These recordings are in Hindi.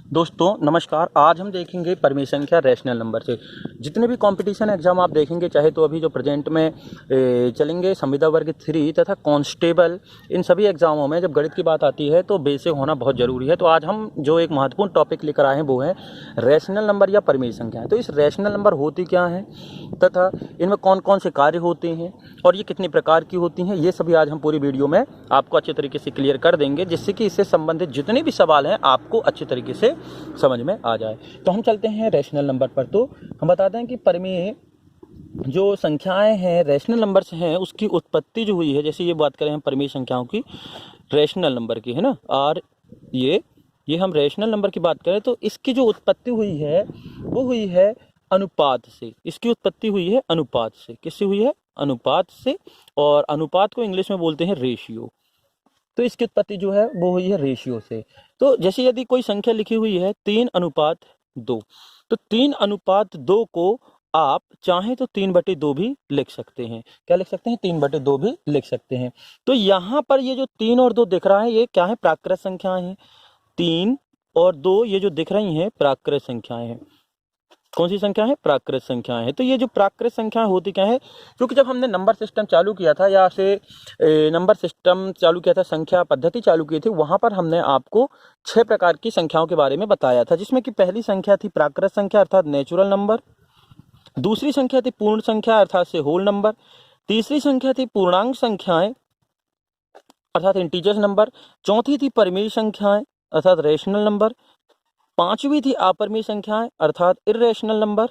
दोस्तों नमस्कार। आज हम देखेंगे परिमेय संख्या रैशनल नंबर से। जितने भी कंपटीशन एग्जाम आप देखेंगे, चाहे तो अभी जो प्रेजेंट में चलेंगे संविदा वर्ग 3 तथा कांस्टेबल, इन सभी एग्जामों में जब गणित की बात आती है तो बेसिक होना बहुत ज़रूरी है। तो आज हम जो एक महत्वपूर्ण टॉपिक लेकर आए हैं वो है रैशनल नंबर या परिमेय संख्या। तो इस रैशनल नंबर होती क्या है तथा इनमें कौन कौन से कार्य होते हैं और ये कितनी प्रकार की होती हैं, ये सभी आज हम पूरी वीडियो में आपको अच्छे तरीके से क्लियर कर देंगे, जिससे कि इससे संबंधित जितने भी सवाल हैं आपको अच्छे तरीके से समझ में आ जाए। तो हम चलते हैं रैशनल नंबर पर। तो हम बताते हैं कि परिमेय जो संख्याएं हैं रैशनल नंबर्स हैं, उसकी उत्पत्ति जो हुई है, जैसे ये बात करें हम परिमेय संख्याओं की रैशनल नंबर की, है ना, और ये हम रैशनल नंबर की बात करें तो इसकी जो उत्पत्ति हुई है वो हुई है अनुपात से। इसकी उत्पत्ति हुई है अनुपात से। किससे हुई है? अनुपात से। और अनुपात को इंग्लिश में बोलते हैं रेशियो। तो इसकी उत्पत्ति जो है वो हुई है रेशियो से। तो जैसे यदि कोई संख्या लिखी हुई है 3:2, तो 3:2 को आप चाहें तो 3/2 भी लिख सकते हैं। क्या लिख सकते हैं? 3/2 भी लिख सकते हैं। तो यहाँ पर ये जो 3 और 2 दिख रहा है, ये क्या है? प्राकृत संख्याएं हैं। 3 और 2 ये जो दिख रही हैं प्राकृत संख्याएं हैं। कौन सी संख्या है? प्राकृत संख्याएं हैं। तो ये जो प्राकृत संख्याएं होती क्या है, क्योंकि जब हमने नंबर सिस्टम चालू किया था या से नंबर सिस्टम चालू किया था, संख्या पद्धति चालू की थी, वहां पर हमने आपको 6 प्रकार की संख्याओं के बारे में बताया था, जिसमें कि पहली संख्या थी प्राकृत संख्या अर्थात नेचुरल नंबर। दूसरी संख्या थी पूर्ण संख्या अर्थात से होल नंबर। तीसरी संख्या थी पूर्णांक संख्याएं अर्थात इंटीजर्स नंबर। चौथी थी परिमेय संख्याएं अर्थात रेशनल नंबर। पांचवी थी अपरिमेय संख्याएं अर्थात इर्रेशनल नंबर।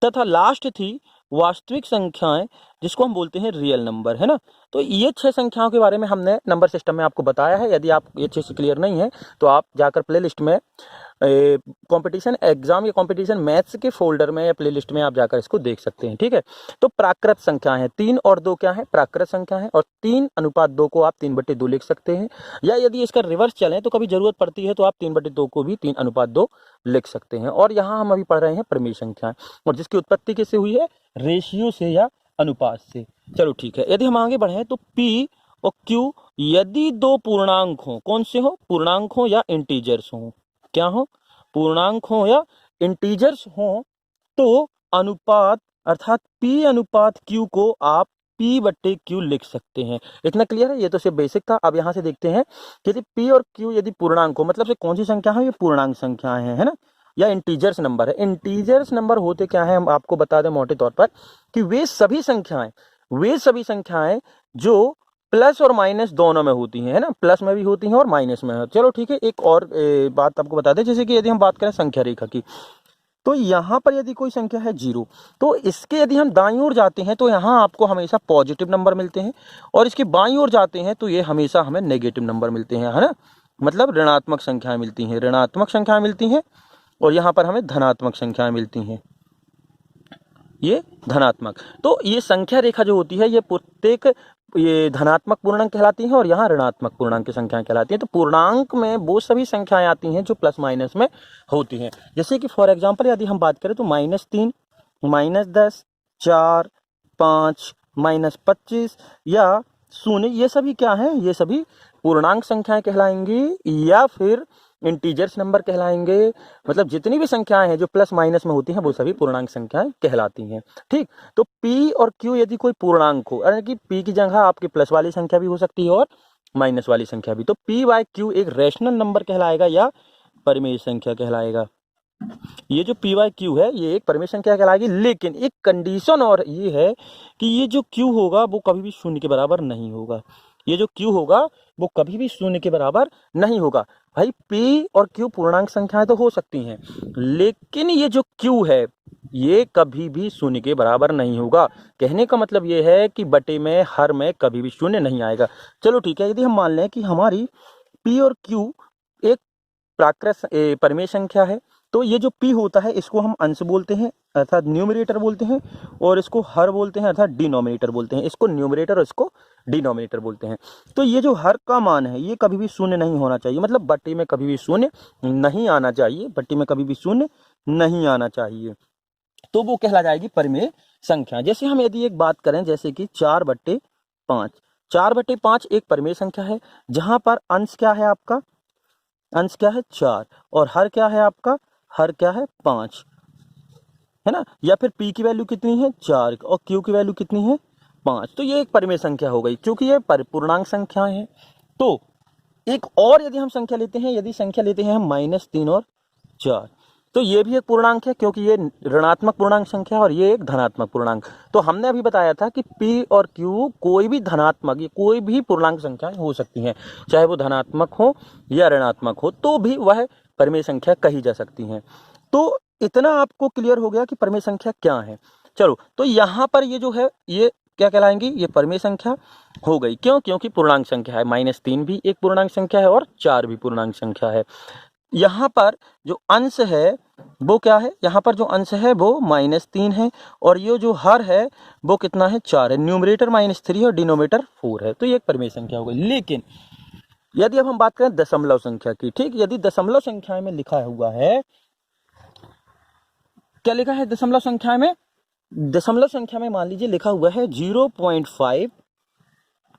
तथा लास्ट थी वास्तविक संख्याएं, जिसको हम बोलते हैं रियल नंबर, है ना। तो ये 6 संख्याओं के बारे में हमने नंबर सिस्टम में आपको बताया है। यदि आप ये चीज क्लियर नहीं है तो आप जाकर प्लेलिस्ट में कंपटीशन एग्जाम या कंपटीशन मैथ्स के फोल्डर में या प्लेलिस्ट में आप जाकर इसको देख सकते हैं, ठीक है। तो प्राकृत संख्याएं हैं 3 और 2 क्या है? प्राकृत संख्या है। और 3:2 को आप 3/2 लिख सकते हैं, या यदि इसका रिवर्स चलें तो कभी जरूरत पड़ती है तो आप 3/2 को भी 3:2 लिख सकते हैं। और यहाँ हम अभी पढ़ रहे हैं परिमेय संख्याएं, और जिसकी उत्पत्ति किससे हुई है? रेशियो से या अनुपात से। चलो ठीक है, यदि हम आगे बढ़े तो P और Q यदि 2 पूर्णांक हो, कौन से हो? पूर्णांक हो या इंटीजर्स हो। क्या हो? पूर्णांक हो या इंटीजर्स हो, तो अनुपात अर्थात P/Q को आप P/Q लिख सकते हैं। इतना क्लियर है? ये तो सिर्फ बेसिक था। अब यहां से देखते हैं कि यदि P और Q यदि पूर्णांक हो, मतलब से कौन सी संख्या है? ये पूर्णांक संख्याएं हैं, है ना, या इंटीजर्स नंबर है। इंटीजर्स नंबर होते क्या है, हम आपको बता दें मोटे तौर पर कि वे सभी संख्याएं जो प्लस और माइनस दोनों में होती हैं, है ना, प्लस में भी होती हैं और माइनस में है। चलो ठीक है, एक और बात आपको बता दें, जैसे कि यदि हम बात करें संख्या रेखा की, तो यहाँ पर यदि कोई संख्या है 0, तो इसके यदि हम दाईं ओर जाते हैं तो यहाँ आपको हमेशा पॉजिटिव नंबर मिलते हैं, और इसके बाईं ओर जाते हैं तो ये हमेशा हमें नेगेटिव नंबर मिलते हैं, है ना, मतलब ऋणात्मक संख्याएं मिलती हैं, ऋणात्मक संख्याएं मिलती हैं। और यहाँ पर हमें धनात्मक संख्याएं मिलती हैं, ये धनात्मक। तो ये संख्या रेखा जो होती है ये प्रत्येक ये धनात्मक पूर्णांक कहलाती हैं और यहाँ ऋणात्मक पूर्णांक की संख्याएं कहलाती हैं। तो पूर्णांक में वो सभी संख्याएं आती हैं जो प्लस माइनस में होती हैं। जैसे कि फॉर एग्जांपल यदि हम बात करें तो -3, -10, 4, 5, -25 या 0, ये सभी क्या है? ये सभी पूर्णांक संख्याएं कहलाएंगी या फिर इंटीजर्स नंबर कहलाएंगे। मतलब जितनी भी संख्याएं हैं जो प्लस माइनस में होती हैं वो सभी पूर्णांक संख्याएं कहलाती हैं, ठीक। तो P और Q यदि कोई पूर्णांक हो, यानी कि P की जगह आपकी प्लस वाली संख्या भी हो सकती है और माइनस वाली संख्या भी, तो P/Q एक रैशनल नंबर कहलाएगा या परिमेय संख्या कहलाएगा। ये जो P/Q है ये एक परिमेय संख्या कहलाएगी, लेकिन एक कंडीशन और ये है कि ये जो Q होगा वो कभी भी 0 के बराबर नहीं होगा। ये जो Q होगा वो कभी भी 0 के बराबर नहीं होगा। भाई P और Q पूर्णांक संख्याएं तो हो सकती हैं, लेकिन ये जो Q है ये कभी भी 0 के बराबर नहीं होगा। कहने का मतलब ये है कि बटे में हर में कभी भी 0 नहीं आएगा। चलो ठीक है, यदि हम मान लें कि हमारी P और Q एक प्राकृत परिमेय संख्या है, तो ये जो P होता है इसको हम अंश बोलते हैं अर्थात न्यूमरेटर बोलते हैं, और इसको हर बोलते हैं अर्थात डिनोमिनेटर बोलते हैं। इसको न्यूमरेटर और इसको डिनोमिनेटर बोलते हैं। तो ये जो हर का मान है ये कभी भी 0 नहीं होना चाहिए, मतलब बट्टी में कभी भी 0 नहीं आना चाहिए, बट्टी में कभी भी 0 नहीं आना चाहिए, तो वो कहला जाएगी परिमेय संख्या। जैसे हम यदि एक बात करें, जैसे कि 4/5, 4/5 एक परिमेय संख्या है, जहां पर अंश क्या है आपका अंश क्या है 4 और हर क्या है आपका, हर क्या है 5, है ना। या फिर p की वैल्यू कितनी है 4 और q की वैल्यू कितनी है 5। तो ये एक परिमेय संख्या हो गई, क्योंकि ये पूर्णांक संख्याएं हैं। तो एक और यदि हम संख्या लेते हैं, यदि संख्या लेते हैं हम -3 और 4, तो ये भी एक पूर्णांक है, क्योंकि ये ऋणात्मक पूर्णांक संख्या है और ये एक धनात्मक पूर्णांक। तो हमने अभी बताया था कि p और q कोई भी धनात्मक, ये कोई भी पूर्णांक संख्या हो सकती हैं, चाहे वो धनात्मक हो या ऋणात्मक हो, तो भी वह परिमेय संख्या कही जा सकती हैं। तो इतना आपको क्लियर हो गया कि परिमेय संख्या क्या है। चलो, तो यहाँ पर ये जो है ये क्या कहलाएंगी, ये परिमेय संख्या हो गई। क्यों? क्योंकि पूर्णांक संख्या है, -3 भी एक पूर्णांक संख्या है और 4 भी पूर्णांक संख्या है। यहाँ पर जो अंश है वो क्या है, यहाँ पर जो अंश है वो -3 है और ये जो हर है वो कितना है 4 है। न्यूमरेटर -3 और डिनोमिनेटर 4 है, तो ये एक परिमेय संख्या हो गई। लेकिन यदि अब हम बात करें दशमलव संख्या की, ठीक, यदि दशमलव संख्या में लिखा हुआ है, क्या लिखा है दशमलव संख्या में, दशमलव संख्या में मान लीजिए लिखा हुआ है 0.5,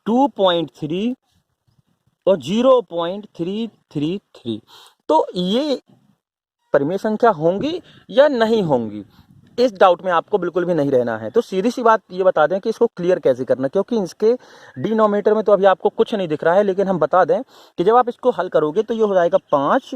2.3 और 0.333, तो ये परिमेय संख्या होंगी या नहीं होंगी, इस डाउट में आपको बिल्कुल भी नहीं रहना है। तो सीधी सी बात ये बता दें कि इसको क्लियर कैसे करना, क्योंकि इसके डिनोमिनेटर में तो अभी आपको कुछ नहीं दिख रहा है, लेकिन हम बता दें कि जब आप इसको हल करोगे तो ये हो जाएगा 5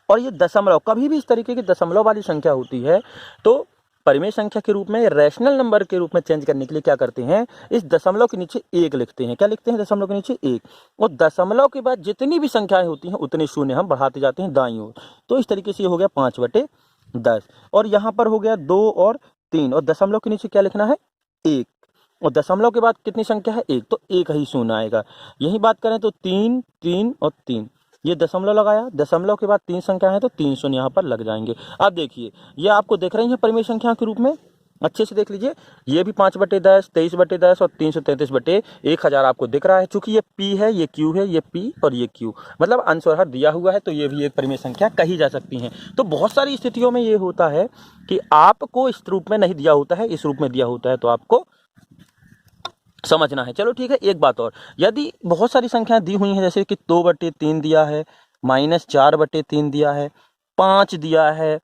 और ये दशमलव, कभी भी इस तरीके की दशमलव वाली संख्या होती है तो परिमेय संख्या के रूप में, रैशनल नंबर के रूप में चेंज करने के लिए क्या करते हैं, इस दशमलव के नीचे 1 लिखते हैं। क्या लिखते हैं? दशमलव के नीचे 1, और दशमलव के बाद जितनी भी संख्याएं होती हैं उतने शून्य हम बढ़ाते जाते हैं दाईं ओर। तो इस तरीके से ये हो गया 5/10 और यहाँ पर हो गया 2 और 3 और दशमलव के नीचे क्या लिखना है 1, और दशमलव के बाद कितनी संख्या है 1, तो 1 ही शून्य आएगा। यही बात करें तो 3, 3 और 3, ये दशमलव लगाया, दशमलव के बाद 3 संख्या है तो 3 शून्य यहाँ पर लग जाएंगे। अब देखिए ये आपको दिख रही है परिमेय संख्या के रूप में, अच्छे से देख लीजिए, ये भी 5/10, 23/10 और 333/1000 आपको दिख रहा है। चूंकि ये p है, ये q है, ये p और ये q, मतलब अंश और हर दिया हुआ है, तो ये भी एक परिमेय संख्या कही जा सकती हैं। तो बहुत सारी स्थितियों में ये होता है कि आपको इस रूप में नहीं दिया होता है, इस रूप में दिया होता है, तो आपको समझना है। चलो ठीक है, एक बात और, यदि बहुत सारी संख्याएं दी हुई हैं, जैसे कि 2/3 दिया है, -4/3 दिया है, 5 दिया है,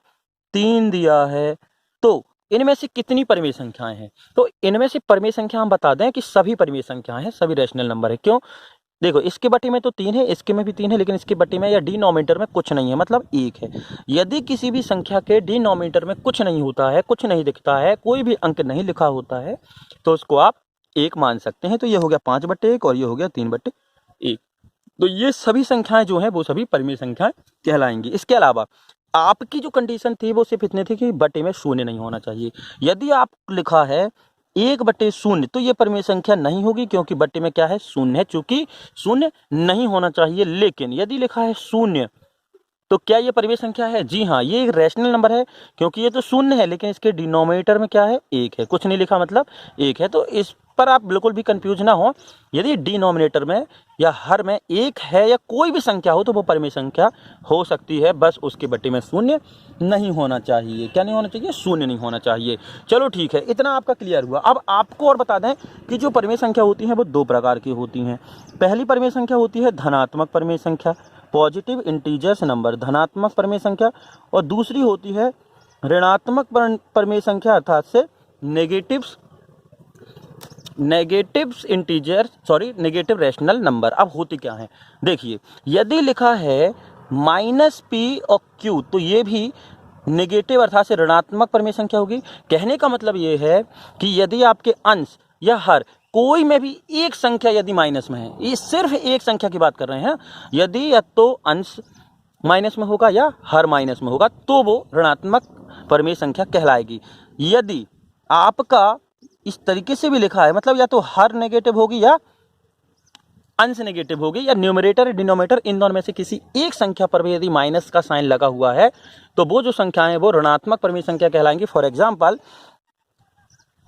3 दिया है, तो इनमें से कितनी परिमेय संख्याएं हैं? तो इनमें से परिमेय संख्या हम बता दें कि सभी परिमेय संख्याएं हैं, सभी रैशनल नंबर है। क्यों? देखो, इसके बटे में तो 3 है, इसके में भी 3 है, लेकिन इसके बटे में या डिनोमिनेटर में कुछ नहीं है, मतलब 1 है। यदि किसी भी संख्या के डिनोमिनेटर में कुछ नहीं होता है, कुछ नहीं दिखता है, कोई भी अंक नहीं लिखा होता है, तो उसको आप 1 मान सकते हैं। तो ये हो गया 5/1 और ये हो गया 3/1। तो ये सभी संख्याएं जो हैं वो सभी परिमेय संख्याएं कहलाएंगी। इसके अलावा आपकी जो कंडीशन थी वो सिर्फ इतनी थी कि बटे में शून्य नहीं होना चाहिए। यदि आप लिखा है 1/0, तो ये परिमेय संख्या नहीं होगी, क्योंकि बटे में क्या है शून्य है, चूंकि शून्य नहीं होना चाहिए। लेकिन यदि लिखा है 0, तो क्या ये परिमेय संख्या है? जी हाँ, ये एक रैशनल नंबर है, क्योंकि ये तो शून्य है, लेकिन इसके डिनोमिनेटर में क्या है 1 है, कुछ नहीं लिखा मतलब 1 है। तो इस पर आप बिल्कुल भी कंफ्यूज ना हो। यदि डिनोमिनेटर में या हर में 1 है या कोई भी संख्या हो तो वो परिमेय संख्या हो सकती है, बस उसके बटे में शून्य नहीं होना चाहिए। क्या नहीं होना चाहिए? शून्य नहीं होना चाहिए। चलो ठीक है, इतना आपका क्लियर हुआ। अब आपको और बता दें कि जो परिमेय संख्या होती है वो 2 प्रकार की होती हैं। पहली परिमेय संख्या होती है धनात्मक परिमेय संख्या, पॉजिटिव इंटीजर्स नंबर, धनात्मक परिमेय संख्या, और दूसरी होती है ऋणात्मक परिमेय संख्या, अर्थात से नेगेटिव रैशनल नंबर। अब होती क्या है देखिए, यदि लिखा है -p और q, तो ये भी नेगेटिव अर्थात से ऋणात्मक परिमेय संख्या होगी। कहने का मतलब ये है कि यदि आपके अंश या हर कोई में भी एक संख्या यदि माइनस में है, ये सिर्फ एक संख्या की बात कर रहे हैं, यदि या तो अंश माइनस में होगा या हर माइनस में होगा, तो वो ऋणात्मक परिमेय संख्या कहलाएगी। यदि आपका इस तरीके से भी लिखा है, मतलब या तो हर नेगेटिव होगी या अंश नेगेटिव होगी, या न्यूमरेटर डिनोमिनेटर इन दोनों में से किसी एक संख्या पर भी यदि माइनस का साइन लगा हुआ है, तो वो जो संख्याएं वो ऋणात्मक परिमेय संख्या कहलाएंगी। फॉर एग्जाम्पल,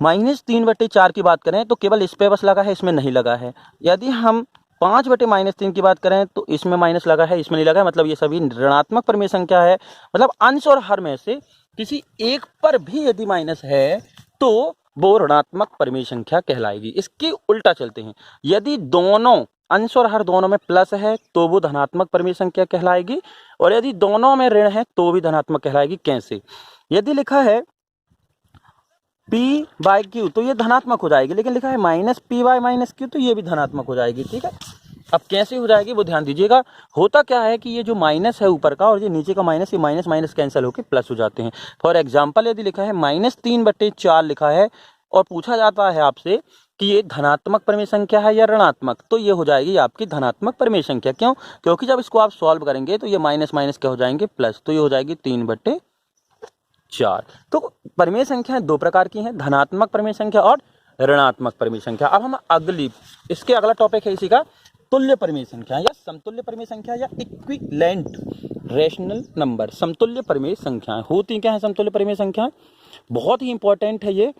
-3/4 की बात करें तो केवल इस पे बस लगा है, इसमें नहीं लगा है। यदि हम 5/-3 की बात करें तो इसमें माइनस लगा है, इसमें नहीं लगा है, मतलब ये सभी ऋणात्मक परिमेय संख्या है। मतलब अंश और हर में से किसी एक पर भी यदि माइनस है तो वो ऋणात्मक परिमेय संख्या कहलाएगी। इसके उल्टा चलते हैं, यदि दोनों अंश और हर दोनों में प्लस है तो वो धनात्मक परिमेय संख्या कहलाएगी, और यदि दोनों में ऋण है तो भी धनात्मक कहलाएगी। कैसे? यदि लिखा है P/Q तो ये धनात्मक हो जाएगी, लेकिन लिखा है -P/-Q तो ये भी धनात्मक हो जाएगी। ठीक है, अब कैसे हो जाएगी वो ध्यान दीजिएगा। होता क्या है कि ये जो माइनस है ऊपर का और ये नीचे का माइनस, ये माइनस माइनस कैंसिल होकर प्लस हो जाते हैं। फॉर एग्जाम्पल यदि लिखा है -3/4 लिखा है और पूछा जाता है आपसे कि ये धनात्मक परिमेय संख्या है या ऋणात्मक, तो ये हो जाएगी आपकी धनात्मक परिमेय संख्या। क्यों? क्योंकि जब इसको आप सॉल्व करेंगे तो ये माइनस माइनस क्या हो जाएंगे, प्लस, तो ये हो जाएगी 3/4। तो परिमेय संख्याएं दो प्रकार की हैं, धनात्मक परिमेय संख्या और ऋणात्मक परिमेय संख्या। अब हम इसके अगला टॉपिक है इसी का तुल्य परिमेय संख्या या समतुल्य परिमेय संख्या या इक्विवेलेंट रेशनल नंबर। समतुल्य परिमेय संख्याएं होती क्या है? समतुल्य परिमेय संख्याएं बहुत ही इंपॉर्टेंट है। ये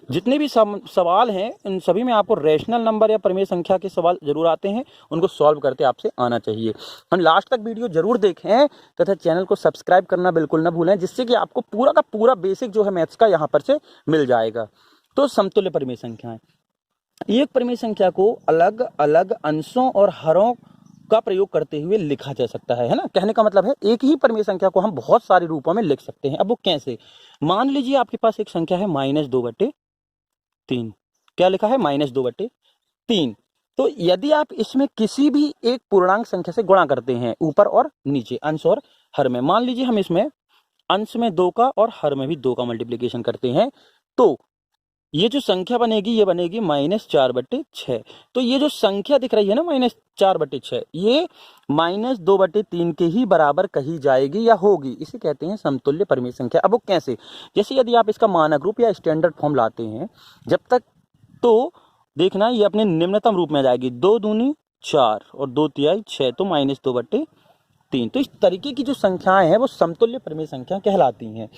जितने भी सवाल हैं इन सभी में आपको रेशनल नंबर या परिमेय संख्या के सवाल जरूर आते हैं, उनको सॉल्व करते आपसे आना चाहिए। हम लास्ट तक वीडियो जरूर देखें तथा चैनल को सब्सक्राइब करना बिल्कुल ना भूलें, जिससे कि आपको पूरा का पूरा बेसिक जो है मैथ्स का यहाँ पर से मिल जाएगा। तो समतुल्य परिमेय संख्याएं, एक परिमेय संख्या को अलग अलग अंशों और हरों का प्रयोग करते हुए लिखा जा सकता है ना। कहने का मतलब है एक ही परिमेय संख्या को हम बहुत सारे रूपों में लिख सकते हैं। अब वो कैसे? मान लीजिए आपके पास एक संख्या है -2/3। क्या लिखा है? -2/3। तो यदि आप इसमें किसी भी एक पूर्णांक संख्या से गुणा करते हैं, ऊपर और नीचे, अंश और हर में, मान लीजिए हम इसमें अंश में 2 का और हर में भी 2 का मल्टीप्लीकेशन करते हैं, तो ये जो संख्या बनेगी ये बनेगी -4/6। तो ये जो संख्या दिख रही है ना -4/6, ये -2/3 के ही बराबर कही जाएगी या होगी, इसे कहते हैं समतुल्य परिमेय संख्या। अब वो कैसे? जैसे यदि आप इसका मानक रूप या स्टैंडर्ड फॉर्म लाते हैं जब तक, तो देखना ये अपने निम्नतम रूप में आ जाएगी, 2 दूनी 4 और 2 तिहाई 6, तो -2/3। तो इस तरीके की जो संख्याएं हैं वो समतुल्य परिमेय संख्या कहलाती हैं।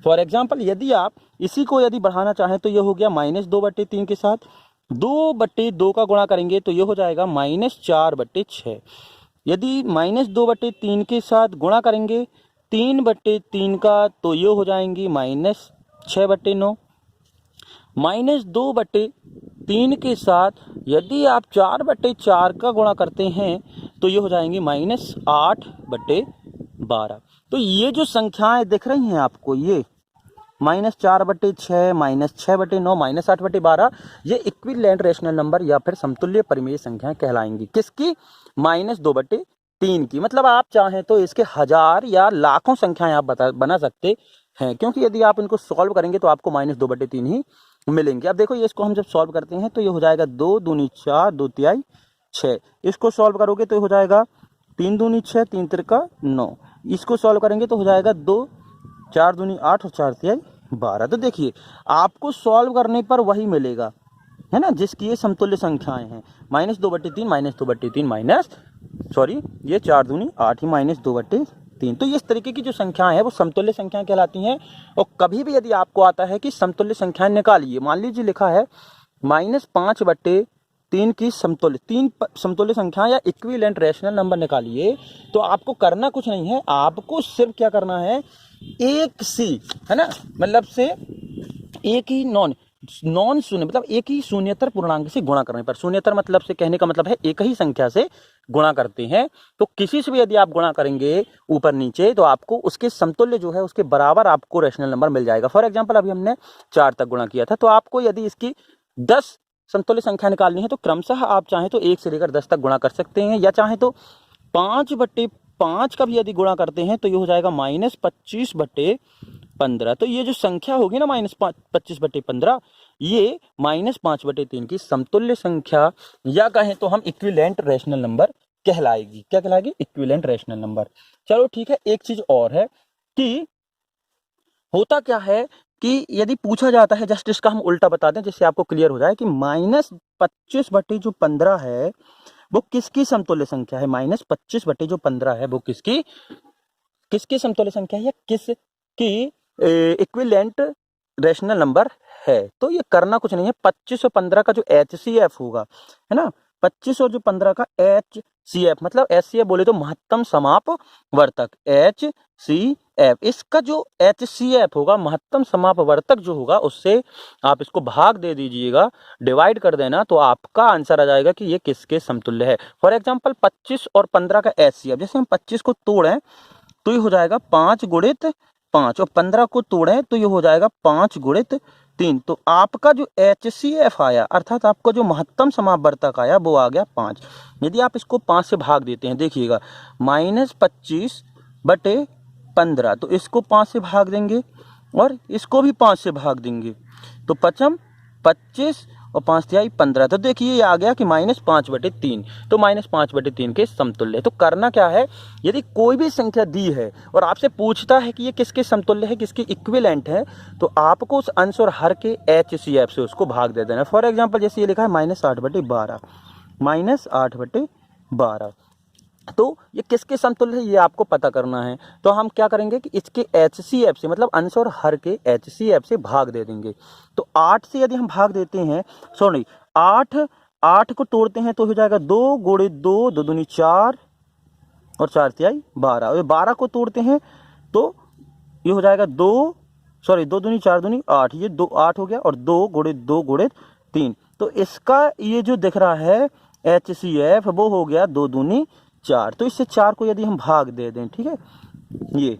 फॉर एग्जाम्पल यदि आप इसी को यदि बढ़ाना चाहें तो ये हो गया -2/3 के साथ 2/2 का गुणा करेंगे तो ये हो जाएगा -4/6। यदि -2/3 के साथ गुणा करेंगे 3/3 का तो ये हो जाएंगी -6/9। -2/3 के साथ यदि आप 4/4 का गुणा करते हैं तो ये हो जाएंगी -8/12। तो ये जो संख्याएं दिख रही हैं आपको, ये -4/6, -6/9, -8/12, ये इक्विवेलेंट रेशनल नंबर या फिर समतुल्य परिमेय संख्याएं कहलाएंगी। किसकी? -2/3 की। मतलब आप चाहें तो इसके हजार या लाखों संख्याएं आप बना सकते हैं, क्योंकि यदि आप इनको सॉल्व करेंगे तो आपको -2/3 ही मिलेंगे। अब देखो ये इसको हम जब सॉल्व करते हैं तो ये हो जाएगा 2 दूनी 4, 2 तिहाई 6। इसको सॉल्व करोगे तो हो जाएगा 3 दूनी 6, 3 तिरका 9। इसको सॉल्व करेंगे तो हो जाएगा 2, 4 दूनी 8 और 4 तिहाई 12। तो देखिए आपको सॉल्व करने पर वही मिलेगा, है ना, जिसकी ये समतुल्य संख्याएं हैं। -2/3 ये 4 दूनी 8 ही -2/3। तो इस तरीके की जो संख्याएं हैं वो समतुल्य संख्याएं कहलाती हैं। और कभी भी यदि आपको आता है कि समतुल्य संख्याएं निकालिए, मान लीजिए लिखा है -5/3 की समतुल्य संख्या या इक्विवेलेंट रेशनल नंबर निकालिए, तो आपको करना कुछ नहीं है, आपको सिर्फ क्या करना है, एक सी, है ना, मतलब से एक ही नॉन शून्य, मतलब एक ही शून्यतर पूर्णांक से गुणा करने पर, शून्यतर मतलब से कहने का मतलब है एक ही संख्या से गुणा करते हैं, तो किसी से भी यदि आप गुणा करेंगे ऊपर नीचे तो आपको उसके समतुल्य जो है उसके बराबर आपको रेशनल नंबर मिल जाएगा। फॉर एग्जांपल अभी हमने 4 तक गुणा किया था, तो आपको यदि इसकी 10 समतुल्य संख्या निकालनी है तो क्रमशः आप चाहें तो 1 से लेकर 10 तक गुणा कर सकते हैं, या चाहें तो 5/5 का भी यदि गुणा करते हैं तो ये हो जाएगा -25/15। तो ये जो संख्या होगी ना -25/15, ये -5/3 की समतुल्य संख्या या कहें तो हम इक्विवेलेंट रेशनल नंबर कहलाएगी। क्या कहलाएगी? Equivalent rational number. चलो ठीक है, एक चीज और है कि होता क्या है कि यदि पूछा जाता है, जस्ट इसका हम उल्टा बता दें जिससे आपको क्लियर हो जाए कि -25/15 है वो किसकी समतुल्य संख्या है। -25/15 है वो किसकी समतुल्य संख्या है या किसकी इक्विवेलेंट रेशनल नंबर है। तो ये करना कुछ नहीं है, 25 और 15 का जो HCF होगा, है ना, 25 और जो 15 का HCF, मतलब HCF बोले तो महत्तम समापवर्तक, HCF। इसका जो HCF होगा, महत्तम समापवर्तक जो होगा, उससे आप इसको भाग दे दीजिएगा, डिवाइड कर देना, तो आपका आंसर आ जाएगा कि ये किसके समतुल्य है। फॉर एग्जाम्पल 25 और 15 का HCF, जैसे हम 25 को तोड़ें तो ये हो जाएगा 5 गुणित 5, और 15 को तोड़ें तो ये हो जाएगा 5 गुणित 3। तो आपका जो HCF आया, अर्थात आपका जो महत्तम समापवर्तक आया, वो आ गया 5। यदि आप इसको 5 से भाग देते हैं, देखिएगा -25/15, तो इसको 5 से भाग देंगे और इसको भी 5 से भाग देंगे, तो 5 25 और 5 तिहाई 15। तो देखिए ये आ गया कि -5/3, तो -5/3 के समतुल्य है। तो करना क्या है, यदि कोई भी संख्या दी है और आपसे पूछता है कि ये किसके समतुल्य है, किसके इक्विवेलेंट है, तो आपको उस अंश और हर के HCF से उसको भाग दे देना। फॉर एग्जाम्पल जैसे ये लिखा है -8/12, -8/12, तो ये किसके समतुल्य है ये आपको पता करना है। तो हम क्या करेंगे कि इसके HCF से, मतलब अंश और हर के HCF से भाग दे देंगे। तो 8 से यदि हम भाग देते हैं, सॉरी 8 को तोड़ते हैं तो हो जाएगा 2 गुणित 2, 2 दूनी 4 और 4 तिहाई 12। और 12 को तोड़ते हैं तो ये हो जाएगा 2 दूनी 4 दूनी 8, ये 2 8 हो गया, और 2 गुणित 3। तो इसका ये जो दिख रहा है HCF, वो हो गया 2 दूनी 4। तो इससे 4 को यदि हम भाग दे दें, ठीक है, ये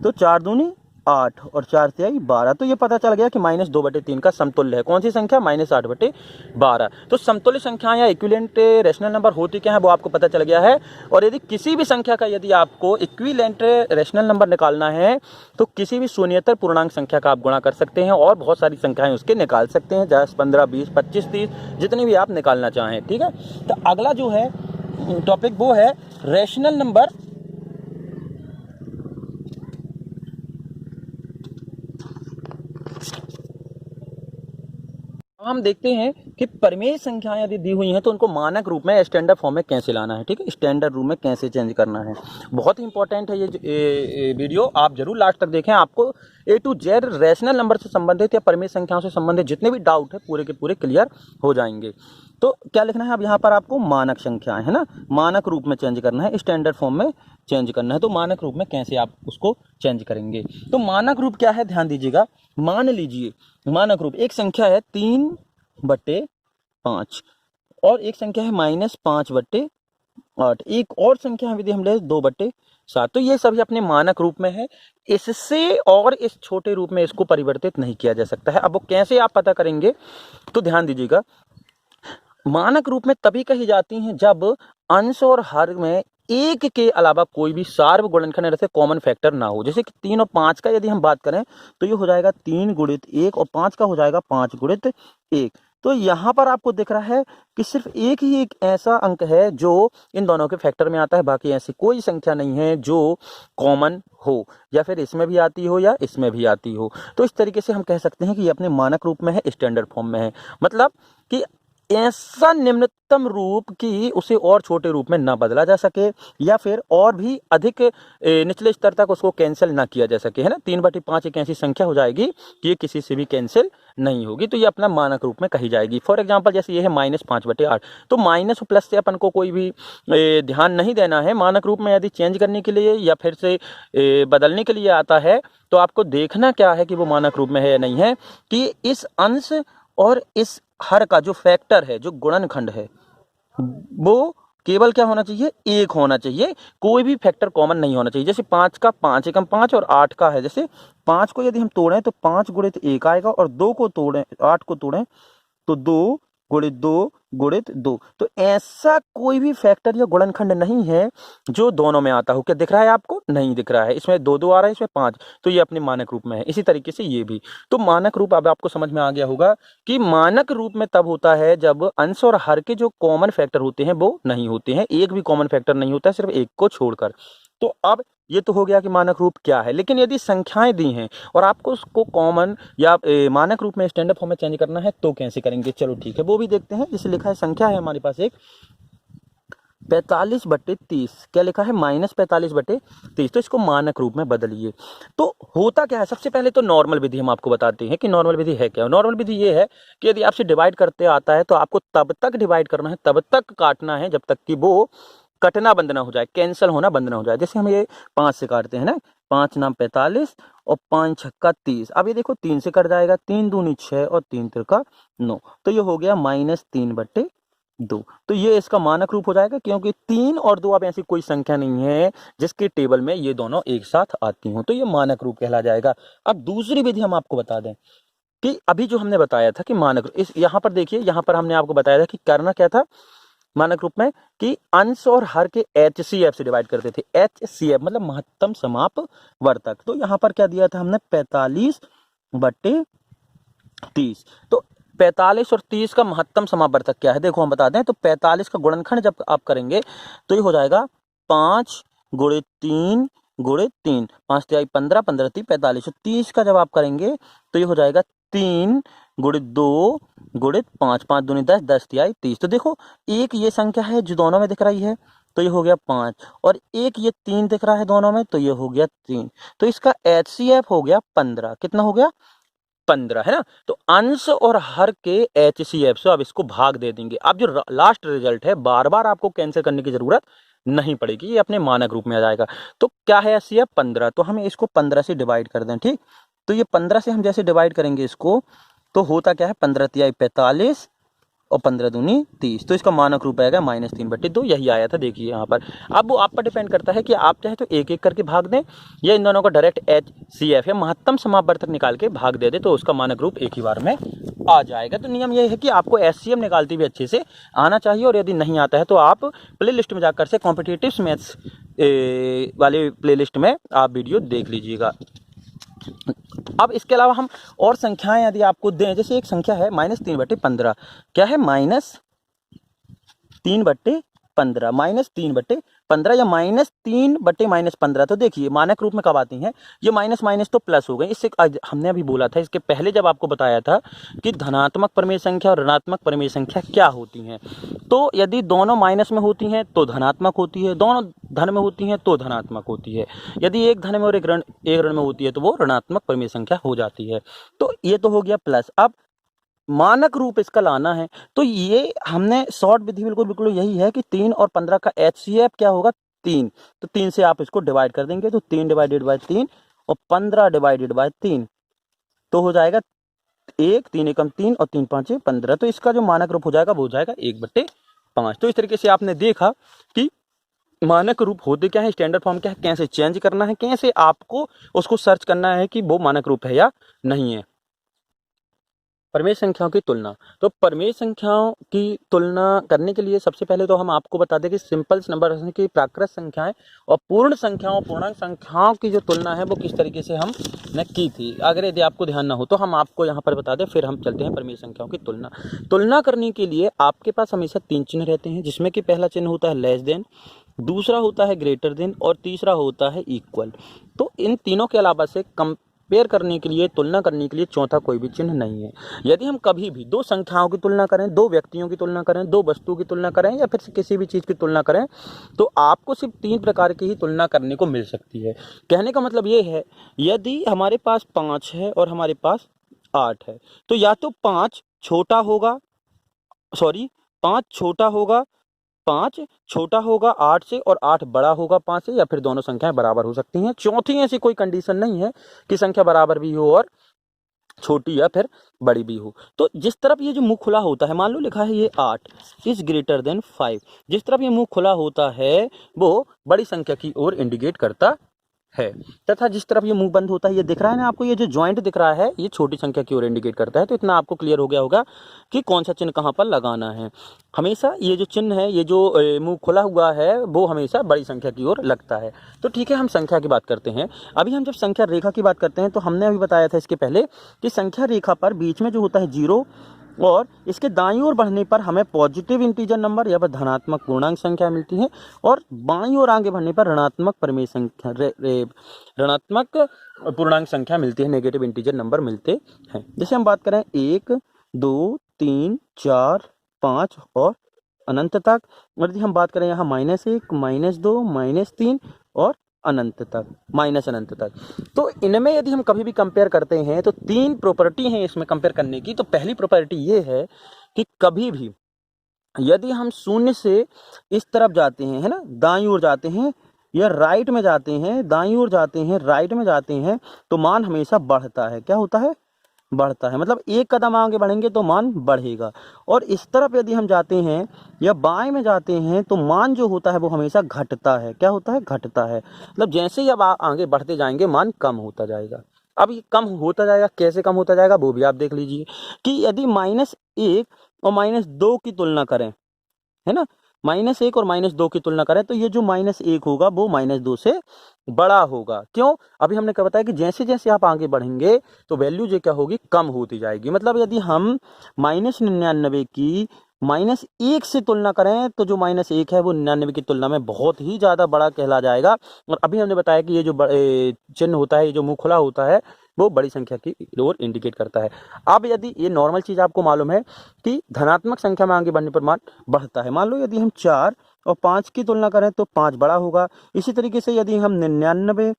तो 4 दूनी 8 और 4 तिहाई 12, तो ये पता चल गया कि -2/3 का समतुल्य है। कौन सी संख्या, -8/12। तो समतुल्य संख्याएं या इक्विवेलेंट रेशनल नंबर होती क्या है वो आपको पता चल गया है। और यदि किसी भी संख्या का यदि आपको इक्विवेलेंट रेशनल नंबर निकालना है तो किसी भी शून्येतर पूर्णांक संख्या का आप गुणा कर सकते हैं और बहुत सारी संख्याएं उसके निकाल सकते हैं, 10 15 20 25 30, जितनी भी आप निकालना चाहें, ठीक है। तो अगला जो है टॉपिक वो है रेशनल नंबर। हम देखते हैं कि परिमेय संख्याएं यदि दी हुई हैं तो उनको मानक रूप में स्टैंडर्ड फॉर्म में कैसे लाना है, ठीक है, स्टैंडर्ड रूप में कैसे चेंज करना है। बहुत ही इंपॉर्टेंट है ये वीडियो, आप जरूर लास्ट तक देखें। आपको A to Z rational number से संबंधित या परिमेय संख्याओं से संबंधित जितने भी डाउट है पूरे के पूरे क्लियर हो जाएंगे। तो क्या लिखना है अब यहाँ पर आपको, मानक संख्याएं, है ना, मानक रूप में चेंज करना है, स्टैंडर्ड फॉर्म में चेंज करना है। तो मानक रूप में कैसे आप उसको चेंज करेंगे, तो मानक रूप क्या है, ध्यान दीजिएगा। मान लीजिए मानक रूप, एक संख्या है 3/5 और एक संख्या है -5/8, एक और संख्या है यदि हम ले 2/7। तो ये सभी अपने मानक रूप में है, इससे और इस छोटे रूप में इसको परिवर्तित नहीं किया जा सकता है। अब वो कैसे आप पता करेंगे, तो ध्यान दीजिएगा, मानक रूप में तभी कही जाती हैं जब अंश और हर में एक के अलावा कोई भी सार्व गुणनखंड जैसे कॉमन फैक्टर ना हो। जैसे कि 3 और 5 का यदि हम बात करें तो ये हो जाएगा 3 गुणित 1 और 5 का हो जाएगा 5 गुणित 1। तो यहाँ पर आपको दिख रहा है कि सिर्फ एक ही एक ऐसा अंक है जो इन दोनों के फैक्टर में आता है, बाकी ऐसी कोई संख्या नहीं है जो कॉमन हो, या फिर इसमें भी आती हो या इसमें भी आती हो। तो इस तरीके से हम कह सकते हैं कि ये अपने मानक रूप में है, स्टैंडर्ड फॉर्म में है, मतलब कि ऐसा निम्नतम रूप कि उसे और छोटे रूप में ना बदला जा सके या फिर और भी अधिक निचले स्तर तक उसको कैंसिल ना किया जा सके, है ना। 3/5 एक ऐसी संख्या हो जाएगी कि ये किसी से भी कैंसिल नहीं होगी, तो ये अपना मानक रूप में कही जाएगी। फॉर एग्जांपल जैसे ये है -5/8, तो माइनस और प्लस से अपन को कोई भी ध्यान नहीं देना है। मानक रूप में यदि चेंज करने के लिए या फिर से बदलने के लिए आता है तो आपको देखना क्या है कि वो मानक रूप में है या नहीं है, कि इस अंश और इस हर का जो फैक्टर है, जो गुणनखंड है, वो केवल क्या होना चाहिए, एक होना चाहिए, कोई भी फैक्टर कॉमन नहीं होना चाहिए। जैसे 5 का 5 एकम 5 और 8 का है, जैसे 5 को यदि हम तोड़ें तो 5 गुणित 1 आएगा, और 2 को तोड़ें 8 को तोड़ें तो 2 गुणित 2 गुणित 2। तो ऐसा कोई भी फैक्टर या गुणनखंड नहीं है जो दोनों में आता हो। क्या दिख रहा है आपको, नहीं दिख रहा है, इसमें 2 2 आ रहा है, इसमें 5, तो ये अपने मानक रूप में है। इसी तरीके से ये भी, तो मानक रूप अब आपको समझ में आ गया होगा कि मानक रूप में तब होता है जब अंश और हर के जो कॉमन फैक्टर होते हैं वो नहीं होते हैं, एक भी कॉमन फैक्टर नहीं होता है, सिर्फ एक को छोड़कर। तो अब ये तो हो गया कि मानक रूप क्या है, लेकिन यदि संख्याएं दी हैं और आपको उसको कॉमन या मानक रूप में स्टैंडर्ड फॉर्म में चेंज करना है तो कैसे करेंगे, चलो ठीक है वो भी देखते हैं। जैसे लिखा है, संख्या है हमारे पास एक 45/30, क्या लिखा है -45/30, तो इसको मानक रूप में बदलिए। तो होता क्या है, सबसे पहले तो नॉर्मल विधि हम आपको बताते हैं कि नॉर्मल विधि है क्या। नॉर्मल विधि ये है कि यदि आपसे डिवाइड करते आता है तो आपको तब तक डिवाइड करना है, तब तक काटना है जब तक कि वो कटना बंद ना हो जाए, कैंसिल होना बंद ना हो जाए। जैसे हम ये 5 से काटते हैं ना, 5 नाम 45 और 5 छक्का 30। अब ये देखो 3 से कट जाएगा, 3 दूनी 6 और 3 तिरका 9, तो ये हो गया -3/2। तो ये इसका मानक रूप हो जाएगा, क्योंकि 3 और 2 अब ऐसी कोई संख्या नहीं है जिसके टेबल में ये दोनों एक साथ आती हों, तो ये मानक रूप कहला जाएगा। अब दूसरी विधि हम आपको बता दें कि अभी जो हमने बताया था कि मानक, इस यहाँ पर देखिए, यहाँ पर हमने आपको बताया था कि करना क्या था मानक रूप में, कि अंश और हर के HCF से डिवाइड करते थे। HCF मतलब महत्तम समापवर्तक। तो यहाँ पर क्या दिया था हमने 45/30। तो 45 और 30 का महत्तम समापवर्तक क्या है, देखो हम बता दें। तो 45 का गुणनखंड जब आप करेंगे तो ये हो जाएगा 5 × 3 × 3, 5 तिहाई 15, 15 × 3 45। 30 का जब आप करेंगे तो ये हो जाएगा 3 × 2 × 5, 5 दूनी 10, 10 तिहाई 30। तो देखो एक ये संख्या है जो दोनों में दिख रही है, तो ये हो गया 5, और एक ये 3 दिख रहा है दोनों में, तो ये हो गया 3। तो इसका HCF हो गया 15। कितना हो गया? 15, है ना। तो अंश और हर के HCF से अब इसको भाग दे देंगे। अब जो लास्ट रिजल्ट है, बार बार आपको कैंसिल करने की जरूरत नहीं पड़ेगी, ये अपने मानक रूप में आ जाएगा। तो क्या है HCF? 15। तो हमें इसको 15 से डिवाइड कर दें, ठीक। तो ये 15 से हम जैसे डिवाइड करेंगे इसको, तो होता क्या है, 15 तिहाई 45 और 15 दूनी 30। तो इसका मानक रूप आएगा -3/2। यही आया था, देखिए यहाँ पर। अब वो आप पर डिपेंड करता है कि आप चाहे तो एक एक करके भाग दें, या इन दोनों को डायरेक्ट HCF या महत्तम समापवर्तक निकाल के भाग दे दे, तो उसका मानक रूप एक ही बार में आ जाएगा। तो नियम ये है कि आपको HCF निकालते भी अच्छे से आना चाहिए, और यदि नहीं आता है तो आप प्ले लिस्ट में जाकर से कॉम्पिटिटिव मैथ्स वाले प्ले लिस्ट में आप वीडियो देख लीजिएगा। अब इसके अलावा हम और संख्याएं यदि आपको दें, जैसे एक संख्या है -3/15। क्या है? -3/15, -3/15 या -3/-15। तो देखिए मानक रूप में कब आती हैं ये, माइनस माइनस तो प्लस हो गई। इससे हमने अभी बोला था, इसके पहले जब आपको बताया था कि धनात्मक परिमेय संख्या और ऋणात्मक परिमेय संख्या क्या होती हैं। तो यदि दोनों माइनस में होती हैं तो धनात्मक होती है, दोनों धन में होती हैं तो धनात्मक होती है। यदि एक धन में और एक ऋण में होती है तो वो ऋणात्मक परिमेय संख्या हो जाती है। तो ये तो हो गया प्लस। अब मानक रूप इसका लाना है, तो ये हमने शॉर्ट विधि बिल्कुल यही है कि 3 और 15 का HCF क्या होगा? 3। तो 3 से आप इसको डिवाइड कर देंगे, तो 3/3 और 15/3, तो हो जाएगा 1, 3 एकम 3 और 3 5 15। तो इसका जो मानक रूप हो जाएगा वो हो जाएगा 1/5। तो इस तरीके से आपने देखा कि मानक रूप होते क्या है, स्टैंडर्ड फॉर्म क्या है, कैसे चेंज करना है, कैसे आपको उसको सर्च करना है कि वो मानक रूप है या नहीं है। परिमेय संख्याओं की तुलना। तो परिमेय संख्याओं की तुलना करने के लिए सबसे पहले तो हम आपको बता दें कि सिंपल नंबर की प्राकृत संख्याएं और पूर्ण संख्याओं, पूर्णांक संख्याओं की जो तुलना है वो किस तरीके से हमने की थी। अगर यदि आपको ध्यान ना हो तो हम आपको यहाँ पर बता दें, फिर हम चलते हैं परिमेय संख्याओं की तुलना करने के लिए आपके पास हमेशा 3 चिन्ह रहते हैं, जिसमें कि पहला चिन्ह होता है लेस देन, दूसरा होता है ग्रेटर देन और तीसरा होता है इक्वल। तो इन तीनों के अलावा से कंपेयर करने के लिए, तुलना करने के लिए चौथा कोई भी चिन्ह नहीं है। यदि हम कभी भी दो संख्याओं की तुलना करें, दो व्यक्तियों की तुलना करें, दो वस्तुओं की तुलना करें, या फिर किसी भी चीज़ की तुलना करें, तो आपको सिर्फ 3 प्रकार की ही तुलना करने को मिल सकती है। कहने का मतलब ये है, यदि हमारे पास 5 है और हमारे पास 8 है, तो या तो 5 छोटा होगा, 5 छोटा होगा 8 से और 8 बड़ा होगा 5 से, या फिर दोनों संख्याएं बराबर हो सकती हैं। चौथी ऐसी कोई कंडीशन नहीं है कि संख्या बराबर भी हो और छोटी या फिर बड़ी भी हो। तो जिस तरफ ये जो मुंह खुला होता है, मान लो लिखा है ये 8 इज ग्रेटर देन 5, जिस तरफ ये मुंह खुला होता है वो बड़ी संख्या की ओर इंडिकेट करता है, तथा जिस तरफ ये मुंह बंद होता है, ये दिख रहा है ना आपको, ये जो जॉइंट दिख रहा है, ये छोटी संख्या की ओर इंडिकेट करता है। तो इतना आपको क्लियर हो गया होगा कि कौन सा चिन्ह कहाँ पर लगाना है। हमेशा ये जो चिन्ह है, ये जो मुंह खुला हुआ है, वो हमेशा बड़ी संख्या की ओर लगता है। तो ठीक है, हम संख्या की बात करते हैं। अभी हम जब संख्या रेखा की बात करते हैं, तो हमने अभी बताया था इसके पहले कि संख्या रेखा पर बीच में जो होता है 0, और इसके दाईं ओर बढ़ने पर हमें पॉजिटिव इंटीजर नंबर या फिर धनात्मक पूर्णांक संख्या मिलती है, और बाईं ओर आगे बढ़ने पर ऋणात्मक परिमेय संख्या, ऋणात्मक पूर्णांक संख्या मिलती है, नेगेटिव इंटीजर नंबर मिलते हैं। जैसे हम बात करें 1, 2, 3, 4, 5 और अनंत तक। और यदि हम बात करें यहाँ -1, -2, -3 और अनंत तक, माइनस अनंत तक। तो इनमें यदि हम कभी भी कंपेयर करते हैं तो 3 प्रॉपर्टी हैं इसमें कंपेयर करने की। तो पहली प्रॉपर्टी ये है कि कभी भी यदि हम शून्य से इस तरफ जाते हैं, है ना, दाईं ओर जाते हैं या राइट में जाते हैं, दाईं ओर जाते हैं, राइट में जाते हैं, तो मान हमेशा बढ़ता है। क्या होता है? बढ़ता है। मतलब एक कदम आगे बढ़ेंगे तो मान बढ़ेगा। और इस तरफ यदि हम जाते हैं या बाएं में जाते हैं तो मान जो होता है वो हमेशा घटता है। क्या होता है? घटता है। मतलब जैसे ही अब आगे बढ़ते जाएंगे मान कम होता जाएगा। अब ये कम होता जाएगा, कैसे कम होता जाएगा वो भी आप देख लीजिए कि यदि -1 और -2 की तुलना करें, है ना, -1 और -2 की तुलना करें तो ये जो -1 होगा वो -2 से बड़ा होगा। क्यों? अभी हमने क्या बताया कि जैसे जैसे आप आगे बढ़ेंगे तो वैल्यू जो क्या होगी, कम होती जाएगी। मतलब यदि हम -99 की -1 से तुलना करें तो जो -1 है वो 99 की तुलना में बहुत ही ज़्यादा बड़ा कहला जाएगा। और अभी हमने बताया कि ये जो चिन्ह होता है, ये जो मुँह खुला होता है, वो बड़ी संख्या की ओर इंडिकेट करता है। अब यदि ये नॉर्मल चीज़ आपको मालूम है कि धनात्मक संख्या में आगे बढ़ने पर मान बढ़ता है। मान लो यदि हम 4 और 5 की तुलना करें तो 5 बड़ा होगा। इसी तरीके से यदि हम 99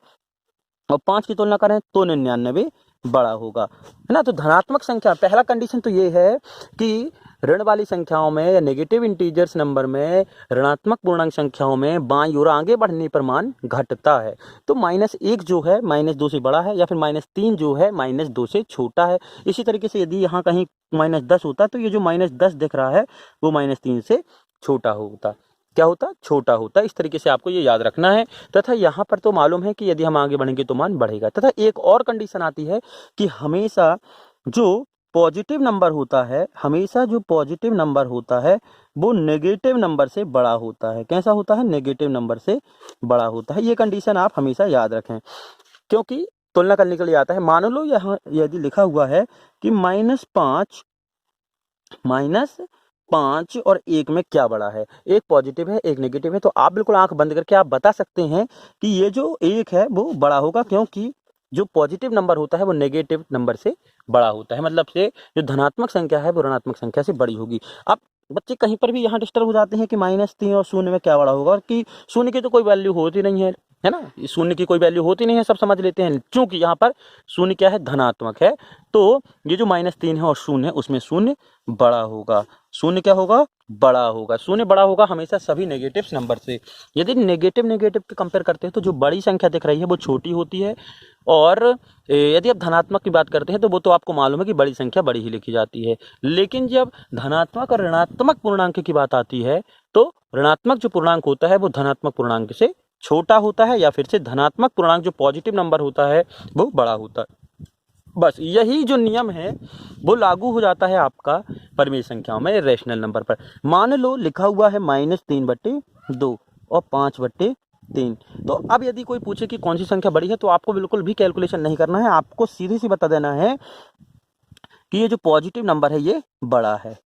और 5 की तुलना करें तो 99 बड़ा होगा, है ना। तो धनात्मक संख्या पहला कंडीशन तो ये है कि ऋण वाली संख्याओं में या नेगेटिव इंटीजर्स नंबर में, ऋणात्मक पूर्णांक संख्याओं में बाईं ओर आगे बढ़ने पर मान घटता है। तो -1 जो है -2 से बड़ा है, या फिर -3 जो है -2 से छोटा है। इसी तरीके से यदि यहाँ कहीं -10 होता तो ये जो -10 दिख रहा है वो -3 से छोटा होता। क्या होता? छोटा होता। इस तरीके से आपको ये याद रखना है। तथा यहाँ पर तो मालूम है कि यदि हम आगे बढ़ेंगे तो मान बढ़ेगा। तथा एक और कंडीशन आती है कि हमेशा जो पॉजिटिव नंबर होता है, हमेशा जो पॉजिटिव नंबर होता है वो नेगेटिव नंबर से बड़ा होता है। कैसा होता है? नेगेटिव नंबर से बड़ा होता है। ये कंडीशन आप हमेशा याद रखें, क्योंकि तुलना करने के लिए आता है। मान लो यहाँ यदि लिखा हुआ है कि -5 और 1 में क्या बड़ा है, एक पॉजिटिव है एक नेगेटिव है, तो आप बिल्कुल आंख बंद करके आप बता सकते हैं कि ये जो 1 है वो बड़ा होगा, क्योंकि जो पॉजिटिव नंबर होता है वो नेगेटिव नंबर से बड़ा होता है। मतलब से जो धनात्मक संख्या है वो ऋणात्मक संख्या से बड़ी होगी। अब बच्चे कहीं पर भी यहाँ डिस्टर्ब हो जाते हैं कि -3 और 0 में क्या बड़ा होगा, और कि 0 की तो कोई वैल्यू होती नहीं है ना, 0 की कोई वैल्यू होती नहीं है, सब समझ लेते हैं। क्योंकि यहाँ पर 0 क्या है? धनात्मक है। तो ये जो -3 है और 0 है उसमें 0 बड़ा होगा। 0 क्या होगा? बड़ा होगा। 0 बड़ा होगा हमेशा सभी नेगेटिव नंबर से। यदि नेगेटिव के कंपेयर करते हैं तो जो बड़ी संख्या दिख रही है वो छोटी होती है, और यदि आप धनात्मक की बात करते हैं तो वो तो आपको मालूम है कि बड़ी संख्या बड़ी ही लिखी जाती है। लेकिन जब धनात्मक और ऋणात्मक पूर्णांक की बात आती है तो ऋणात्मक जो पूर्णांक होता है वो धनात्मक पूर्णांक से छोटा होता है, या फिर से धनात्मक पूर्णांक जो पॉजिटिव नंबर होता है वो बड़ा होता है। बस यही जो नियम है वो लागू हो जाता है आपका परिमेय संख्याओं में, रेशनल नंबर पर। मान लो लिखा हुआ है -3/2 और 5/3। तो अब यदि कोई पूछे कि कौन सी संख्या बड़ी है तो आपको बिल्कुल भी कैलकुलेशन नहीं करना है, आपको सीधी सी बता देना है कि ये जो पॉजिटिव नंबर है ये बड़ा है।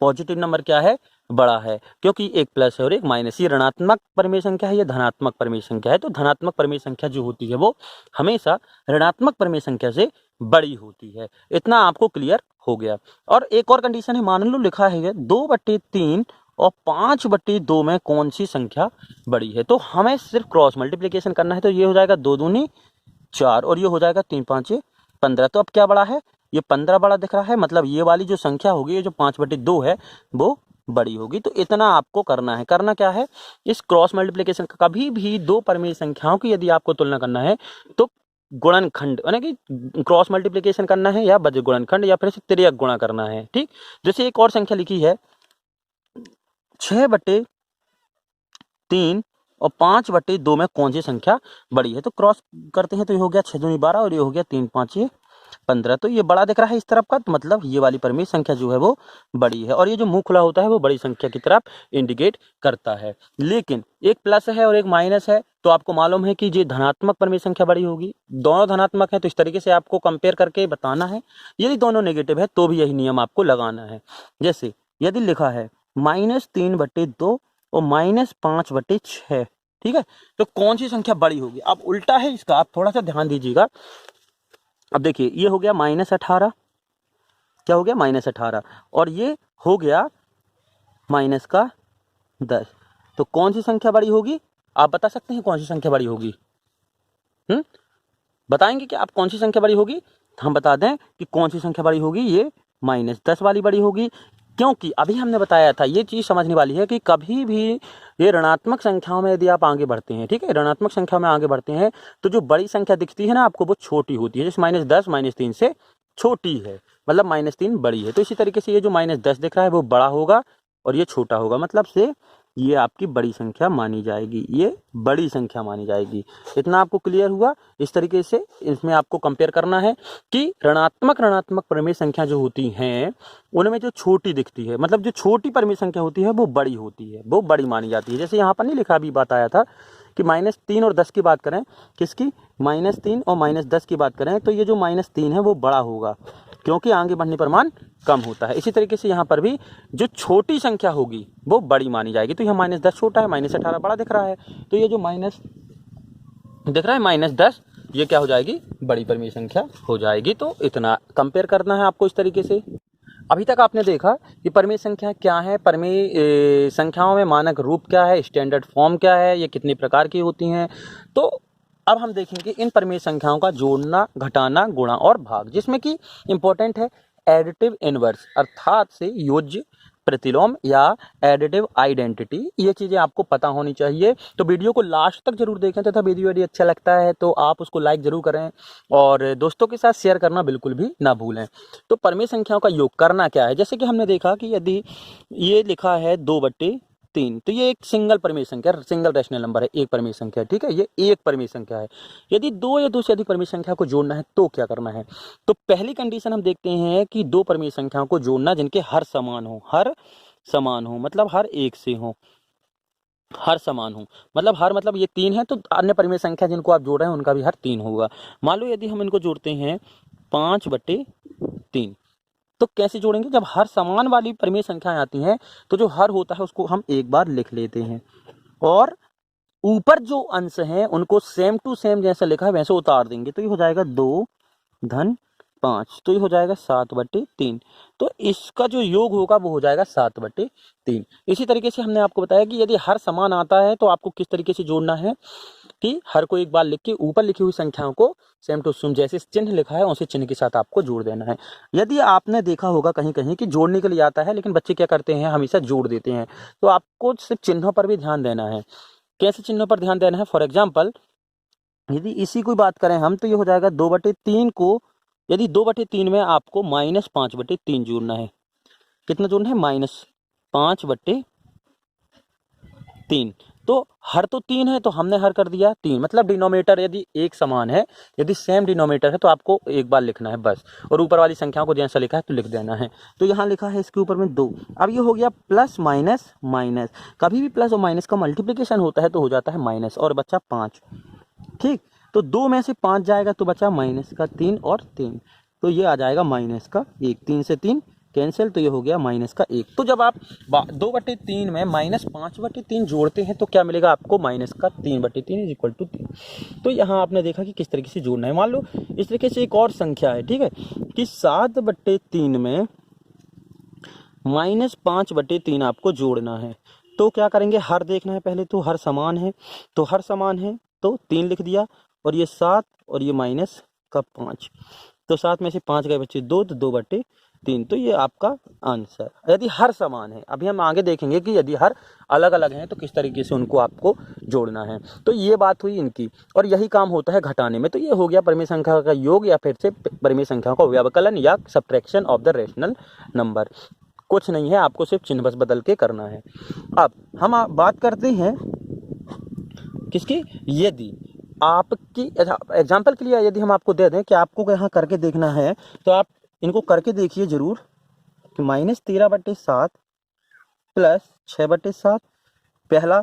पॉजिटिव नंबर क्या है? बड़ा है, क्योंकि एक प्लस है और एक माइनस। ये ऋणात्मक परिमेय संख्या है, ये धनात्मक परिमेय संख्या है। तो धनात्मक परिमेय संख्या जो होती है वो हमेशा ऋणात्मक परिमेय संख्या से बड़ी होती है। इतना आपको क्लियर हो गया। और एक और कंडीशन है, मान लो लिखा है 2/3 और 5/2 में कौन सी संख्या बड़ी है। तो हमें सिर्फ क्रॉस मल्टीप्लीकेशन करना है। तो ये हो जाएगा 2 दूनी 4 और ये हो जाएगा 3 5 15। तो अब क्या बड़ा है? ये 15 बड़ा दिख रहा है। मतलब ये वाली जो संख्या होगी, ये जो 5/2 है वो बड़ी होगी। तो इतना आपको करना है। करना क्या है? इस क्रॉस मल्टीप्लिकेशन का कभी भी दो परिमेय संख्याओं की यदि आपको तुलना करना है तो गुणनखंड यानी कि क्रॉस मल्टीप्लिकेशन करना है, या बज गुणनखंड, या फिर तिर्यक गुणा करना है। ठीक, जैसे एक और संख्या लिखी है 6/3 और 5/2 में कौन सी संख्या बड़ी है। तो क्रॉस करते हैं तो ये हो गया 6 दूनी 12 और ये हो गया 3 5 15। तो ये बड़ा दिख रहा है इस तरफ का, तो मतलब ये वाली परिमेय संख्या जो है वो बड़ी है। और ये जो मुंह खुला होता है वो बड़ी संख्या की तरफ इंडिकेट करता है। लेकिन एक प्लस है और एक माइनस है, तो आपको मालूम है कि ये धनात्मक परिमेय संख्या बड़ी होगी। दोनों धनात्मक है तो इस तरीके से आपको कंपेयर करके बताना है। यदि दोनों नेगेटिव है तो भी यही नियम आपको लगाना है। जैसे यदि लिखा है -3/2 और -5/6, ठीक है, तो कौन सी संख्या बड़ी होगी? अब उल्टा है इसका, आप थोड़ा सा ध्यान दीजिएगा। अब देखिए ये हो गया -18, क्या हो गया? -18, और ये हो गया माइनस का 10। तो कौन सी संख्या बड़ी होगी? आप बता सकते हैं कौन सी संख्या बड़ी होगी? बताएंगे कि आप कौन सी संख्या बड़ी होगी? हम बता दें कि कौन सी संख्या बड़ी होगी, ये -10 वाली बड़ी होगी। क्योंकि अभी हमने बताया था, ये चीज़ समझने वाली है कि कभी भी ये ऋणात्मक संख्याओं में यदि आप आगे बढ़ते हैं, ठीक है, ऋणात्मक संख्या में आगे बढ़ते हैं तो जो बड़ी संख्या दिखती है ना आपको, वो छोटी होती है। जैसे -10 -3 से छोटी है, मतलब -3 बड़ी है। तो इसी तरीके से ये जो -10 दिख रहा है वो बड़ा होगा और ये छोटा होगा, मतलब से ये आपकी बड़ी संख्या मानी जाएगी, ये बड़ी संख्या मानी जाएगी। इतना आपको क्लियर हुआ? इस तरीके से इसमें आपको कंपेयर करना है कि ऋणात्मक परिमेय संख्या जो होती हैं उनमें जो छोटी दिखती है, मतलब जो छोटी परिमेय संख्या होती है वो बड़ी होती है, वो बड़ी मानी जाती है। जैसे यहाँ पर नहीं लिखा, अभी बात आया था कि -3 और 10 की बात करें, किसकी? -3 और -10 की बात करें तो ये जो -3 है वो बड़ा होगा, क्योंकि आगे बढ़ने पर मान कम होता है। इसी तरीके से यहाँ पर भी जो छोटी संख्या होगी वो बड़ी मानी जाएगी। तो यहाँ -10 छोटा है, -18 बड़ा दिख रहा है, तो ये जो माइनस दिख रहा है -10, ये क्या हो जाएगी? बड़ी परिमेय संख्या हो जाएगी। तो इतना कंपेयर करना है आपको इस तरीके से। अभी तक आपने देखा कि परिमेय संख्या क्या है, परिमेय संख्याओं में मानक रूप क्या है, स्टैंडर्ड फॉर्म क्या है, ये कितनी प्रकार की होती हैं। तो अब हम देखेंगे इन परिमेय संख्याओं का जोड़ना, घटाना, गुणा और भाग, जिसमें कि इंपॉर्टेंट है एडिटिव इनवर्स, अर्थात से योज्य प्रतिलोम या एडिटिव आइडेंटिटी। ये चीज़ें आपको पता होनी चाहिए। तो वीडियो को लास्ट तक जरूर देखें तथा वीडियो यदि अच्छा लगता है तो आप उसको लाइक जरूर करें और दोस्तों के साथ शेयर करना बिल्कुल भी ना भूलें। तो परिमेय संख्याओं का योग करना क्या है? जैसे कि हमने देखा कि यदि ये लिखा है 2/3, तो ये एक सिंगल परिमेय संख्या, सिंगल रैशनल नंबर है, एक परिमेय संख्या, ठीक है, ये एक परिमेय संख्या है। यदि 2 या 2 से अधिक परिमेय संख्या को जोड़ना है तो क्या करना है? तो पहली कंडीशन हम देखते हैं कि 2 परिमेय संख्याओं को जोड़ना जिनके हर समान हो, हर समान हो मतलब हर एक से हो, हर समान हो मतलब हर, मतलब ये 3 है तो अन्य परिमेय संख्या जिनको आप जोड़ रहे हैं उनका भी हर 3 होगा। मान लो यदि हम इनको जोड़ते हैं 5/3, तो कैसे जोड़ेंगे? जब हर समान वाली परिमेय संख्याएं आती हैं तो जो हर होता है उसको हम एक बार लिख लेते हैं और ऊपर जो अंश हैं उनको सेम टू सेम जैसे लिखा है वैसे उतार देंगे। तो ये हो जाएगा 2 धन 5, तो ये हो जाएगा 7/3। तो इसका जो योग होगा वो हो जाएगा 7/3। इसी तरीके से हमने आपको बताया कि यदि हर समान आता है तो आपको किस तरीके से जोड़ना है कि हर को एक बार लिख के ऊपर लिखी हुई संख्याओं को सेम टू सेम जैसे चिन्ह लिखा है उसी चिन्ह के साथ आपको जोड़ देना है। यदि आपने देखा होगा कहीं कहीं कि जोड़ने के लिए आता है लेकिन बच्चे क्या करते हैं, हमेशा जोड़ देते हैं, तो आपको सिर्फ चिन्हों पर भी ध्यान देना है। कैसे चिन्हों पर ध्यान देना है? फॉर एग्जाम्पल यदि इसी को बात करें हम तो ये हो जाएगा 2/3 को, यदि 2/3 में आपको -5/3 जोड़ना है, कितना जोड़ना है? -5/3। तो हर तो 3 है तो हमने हर कर दिया 3, मतलब डिनोमिनेटर यदि एक समान है, यदि सेम डिनोमिनेटर है तो आपको एक बार लिखना है बस, और ऊपर वाली संख्याओं को जैसा लिखा है तो लिख देना है। तो यहाँ लिखा है इसके ऊपर में 2। अब ये हो गया प्लस माइनस माइनस, कभी भी प्लस और माइनस का मल्टीप्लिकेशन होता है तो हो जाता है माइनस और बचा 5, ठीक। तो 2 में से 5 जाएगा तो बचा -3 और 3, तो ये आ जाएगा -1। 3 से 3 कैंसिल, तो ये हो गया -1। तो जब आप 2/3 में -5/3 जोड़ते हैं तो क्या मिलेगा आपको? -3/3 = 3। तो यहाँ आपने देखा कि किस तरीके से जोड़ना है। मान लो इस तरीके से एक और संख्या है, ठीक है, कि 7/3 में -5/3 आपको जोड़ना है। तो क्या करेंगे? हर देखना है पहले, तो हर समान है, तो हर समान है तो 3 लिख दिया, और ये 7 और ये -5, तो 7 में से 5 गए बच्चे 2, तो 2/3। तो ये आपका आंसर, यदि हर समान है। अभी हम आगे देखेंगे कि यदि हर अलग अलग हैं तो किस तरीके से उनको आपको जोड़ना है। तो ये बात हुई इनकी, और यही काम होता है घटाने में। तो ये हो गया परिमेय संख्या का योग या फिर से परिमेय संख्या का व्यवकलन या subtraction of the rational number. कुछ नहीं है, आपको सिर्फ चिन्ह बस बदल के करना है। अब हम बात करते हैं किसकी? यदि आपकी एग्जाम्पल के लिए यदि हम आपको दे दें कि आपको यहाँ करके देखना है तो आप इनको करके देखिए जरूर कि -13/7 प्लस 6/7 पहला,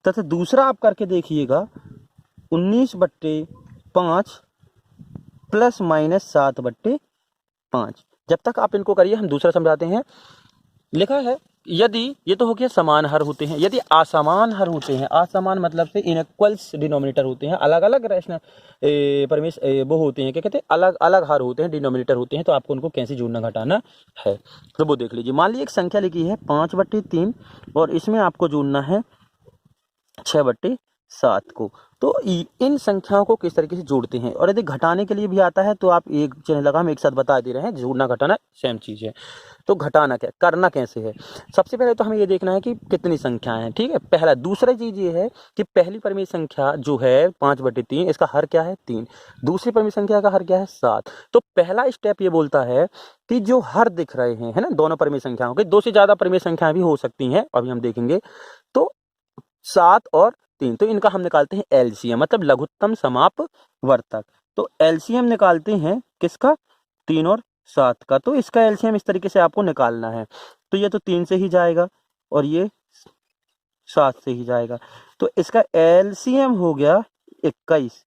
तथा दूसरा आप करके देखिएगा 19/5 प्लस -7/5। जब तक आप इनको करिए हम दूसरा समझाते हैं। लिखा है यदि ये तो हो गया समान हर होते हैं, यदि असमान हर होते हैं, असमान मतलब से इनइक्वल्स डिनोमिनेटर होते हैं, अलग अलग रैशनल वो होते हैं, क्या कहते हैं, अलग अलग हर होते हैं, डिनोमिनेटर होते हैं, तो आपको उनको कैसे जोड़ना घटाना है तो वो देख लीजिए। मान लीजिए एक संख्या लिखी है 5/3 और इसमें आपको जोड़ना है 6/7 को। तो इन संख्याओं को किस तरीके से जोड़ते हैं, और यदि घटाने के लिए भी आता है तो आप एक चैनल लगा, हम एक साथ बता दे रहे हैं, जोड़ना घटाना सेम चीज़ है। तो घटाना क्या करना कैसे है, सबसे पहले तो हमें ये देखना है कि कितनी संख्याएं हैं, ठीक है, पहला। दूसरा चीज़ ये है कि पहली परिमेय संख्या जो है 5/3, इसका हर क्या है 3, दूसरी परिमेय संख्या का हर क्या है 7। तो पहला स्टेप ये बोलता है कि जो हर दिख रहे हैं, है ना, दोनों परिमेय संख्याओं के, दो से ज़्यादा परिमेय संख्याएं भी हो सकती हैं, अभी हम देखेंगे। तो 7 और 3, तो इनका हम निकालते हैं एलसीएम, मतलब लघुत्तम समापवर्तक। तो एलसीएम निकालते हैं किसका, 3 और 7 का। तो इसका एलसीएम इस तरीके से आपको निकालना है। तो ये तो 3 से ही जाएगा और ये 7 से ही जाएगा, तो इसका एलसीएम हो गया 21।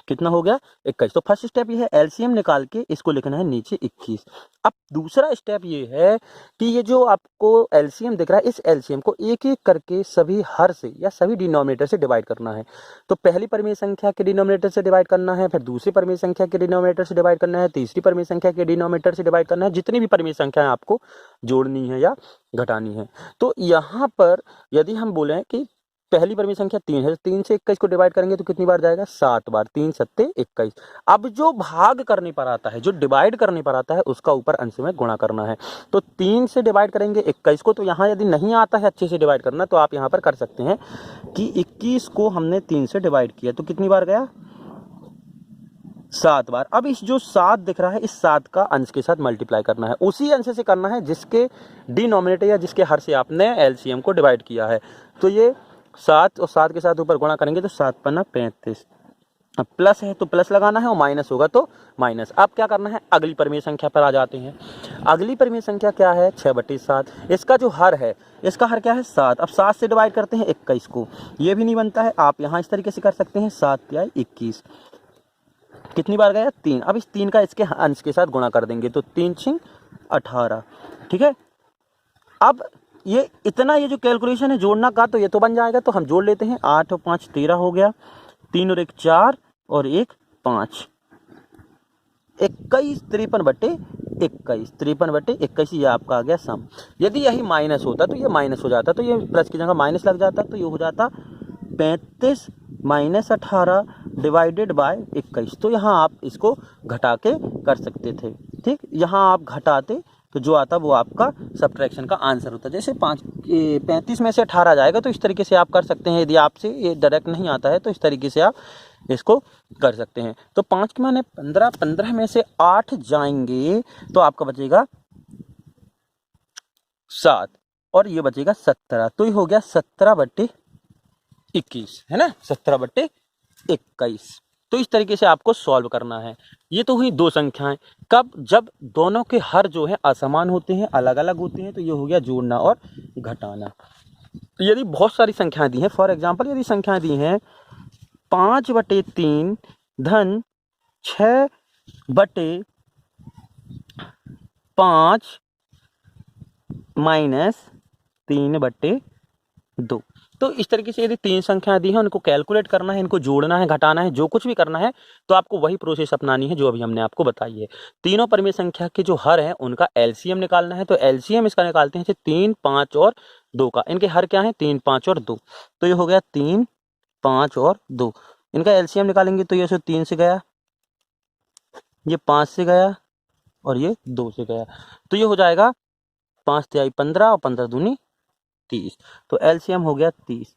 कितना हो गया 21। तो फर्स्ट स्टेप ये है एलसीएम निकाल के इसको लिखना है नीचे 21। अब दूसरा स्टेप ये है कि ये जो आपको एलसीएम दिख रहा है, इस एलसीएम को एक एक करके सभी हर से या सभी डिनोमिनेटर से डिवाइड करना है। तो पहली परिमेय संख्या के डिनोमिनेटर से डिवाइड करना है, फिर दूसरी परिमेय संख्या के डिनोमिनेटर से डिवाइड करना है, तीसरी परिमेय संख्या के डिनोमिनेटर से डिवाइड करना है, जितनी भी परिमेय संख्याएं आपको जोड़नी है या घटानी है। तो यहाँ पर यदि हम बोले कि पहली परिमेय संख्या 3 है, 3 से 21 को डिवाइड करेंगे तो कितनी बार जाएगा, 7 बार, 3 सत्ते 21। अब जो भाग करने पर आता है, जो डिवाइड करने पर आता है, उसका ऊपर अंश में गुणा करना है। तो 3 से डिवाइड करेंगे 21 को, तो यहाँ यदि नहीं आता है अच्छे से डिवाइड करना, तो आप यहाँ पर कर सकते हैं कि 21 को हमने 3 से डिवाइड किया तो कितनी बार गया, 7 बार। अब इस जो 7 दिख रहा है, इस 7 का अंश के साथ मल्टीप्लाई करना है, उसी अंश से करना है जिसके डिनोमिनेटर या जिसके हर से आपने एलसीएम को डिवाइड किया है। तो ये 7 और 7 के साथ ऊपर गुणा करेंगे तो 7 पन्ना 35। अब प्लस है तो प्लस लगाना है और माइनस होगा तो माइनस। अब क्या करना है, अगली परिमेय संख्या पर आ जाते हैं। अगली परिमेय संख्या क्या है, 6/7। इसका जो हर है, इसका हर क्या है 7। अब 7 से डिवाइड करते हैं 21 को, ये भी नहीं बनता है, आप यहाँ इस तरीके से कर सकते हैं, 7 या 21, कितनी बार गया 3। अब इस 3 का इसके अंश के साथ गुणा कर देंगे तो 3 6 18, ठीक है। अब ये इतना, ये जो कैलकुलेशन है जोड़ना का, तो ये तो बन जाएगा, तो हम जोड़ लेते हैं। 8 और 5 13 हो गया, 3 और 1 4 और 1 5, 21 53/21, 53/21 ये आपका आ गया सम। यदि यही माइनस होता तो ये माइनस हो जाता, तो ये प्लस की जगह माइनस लग जाता, तो ये हो जाता 35 - 18 डिवाइडेड बाय 21। तो यहाँ आप इसको घटा के कर सकते थे, ठीक। यहाँ आप घटाते तो जो आता वो आपका सब्ट्रैक्शन का आंसर होता। जैसे 35 में से 18 जाएगा, तो इस तरीके से आप कर सकते हैं। यदि आपसे ये डायरेक्ट नहीं आता है तो इस तरीके से आप इसको कर सकते हैं। तो 5 के माने 15, 15 में से 8 जाएंगे तो आपका बचेगा 7 और ये बचेगा 17। तो ये हो गया 17/21, है ना, 17/21। तो इस तरीके से आपको सॉल्व करना है। ये तो हुई दो संख्याएं। कब, जब दोनों के हर जो है असमान होते हैं, अलग अलग होते हैं, तो ये हो गया जोड़ना और घटाना। यदि बहुत सारी संख्याएं दी हैं, फॉर एग्जांपल यदि संख्याएं दी हैं 5/3 धन 6/5 माइनस 3/2, तो इस तरीके से यदि 3 संख्याएं दी हैं, उनको कैलकुलेट करना है, इनको जोड़ना है, घटाना है, जो कुछ भी करना है, तो आपको वही प्रोसेस अपनानी है जो अभी हमने आपको बताई है। तीनों परिमेय संख्या के जो हर हैं उनका एलसीएम निकालना है। तो एलसीएम इसका निकालते हैं 3 5 और 2 का। इनके हर क्या है 3 5 और 2, तो ये हो गया 3 5 और 2। इनका एलसीएम निकालेंगे तो ये 3 से गया, ये 5 से गया और ये 2 से गया, तो ये हो जाएगा 5 तिहाई 15 और 15 दूनी 30। तो एलसीएम हो गया 30।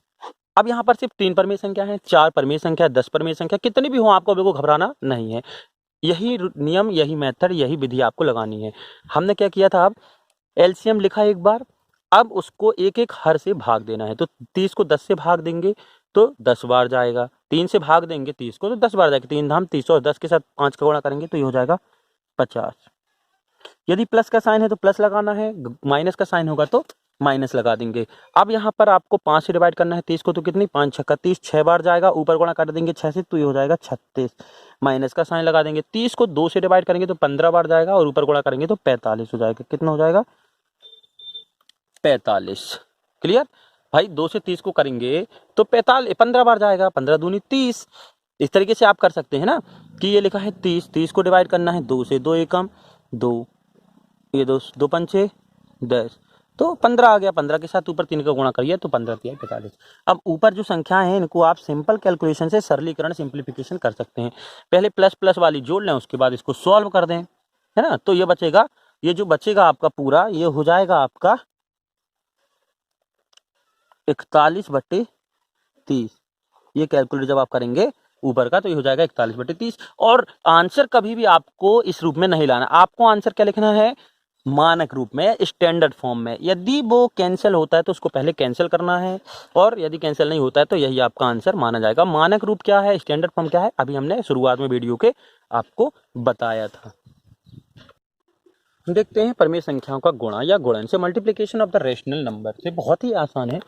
अब यहाँ पर सिर्फ 3 परिमेय संख्या है, 4 परिमेय संख्या, 10 परिमेय संख्या, कितनी भी हो आपको बिल्कुल घबराना नहीं है। यही नियम, यही मेथड, यही विधि आपको लगानी है। हमने क्या किया था, अब एलसीएम लिखा एक बार, अब उसको एक एक हर से भाग देना है। तो 30 को 10 से भाग देंगे तो 10 बार जाएगा, 3 से भाग देंगे 30 को तो 10 बार जाएगा, 3 धाम 30 और 10 के साथ 5 का गुणा करेंगे तो ये हो जाएगा 50। यदि प्लस का साइन है तो प्लस लगाना है, माइनस का साइन होगा तो माइनस लगा देंगे। अब यहाँ पर आपको 5 से डिवाइड करना है 30 को, तो कितनी 5 छक्का 30, 6 बार जाएगा, ऊपर गुणा कर देंगे 6 से, तो ये हो जाएगा 36। माइनस का साइन लगा देंगे। 30 को 2 से डिवाइड करेंगे तो 15 बार जाएगा और ऊपर गुणा करेंगे तो 45 हो जाएगा। कितना हो जाएगा 45। क्लियर भाई, 2 से 30 को करेंगे तो 15 बार जाएगा, 15 दूनी 30। इस तरीके से आप कर सकते हैं ना कि ये लिखा है 30, 30 को डिवाइड करना है 2 से, 2 एकम 2, ये 2 पंचे 10, तो 15 आ गया। 15 के साथ ऊपर 3 का गुणा करिए तो 15 3 45। अब ऊपर जो संख्या है इनको आप सिंपल कैलकुलेशन से सरलीकरण सिंप्लीफिकेशन कर सकते हैं। पहले प्लस प्लस वाली जोड़ लें, उसके बाद इसको सॉल्व कर दें, है ना। तो ये बचेगा, ये जो बचेगा आपका पूरा ये हो जाएगा आपका 41/30। ये कैलकुलेट जब आप करेंगे ऊपर का तो ये हो जाएगा 41/30। और आंसर कभी भी आपको इस रूप में नहीं लाना, आपको आंसर क्या लिखना है, मानक रूप में, स्टैंडर्ड फॉर्म में। यदि वो कैंसिल होता है तो उसको पहले कैंसिल करना है, और यदि कैंसिल नहीं होता है तो यही आपका आंसर माना जाएगा। मानक रूप क्या है, स्टैंडर्ड फॉर्म क्या है, अभी हमने शुरुआत में वीडियो के आपको बताया था। देखते हैं परमेय संख्याओं का गुणा या गुणन से, multiplication of the rational number से। बहुत ही आसान है।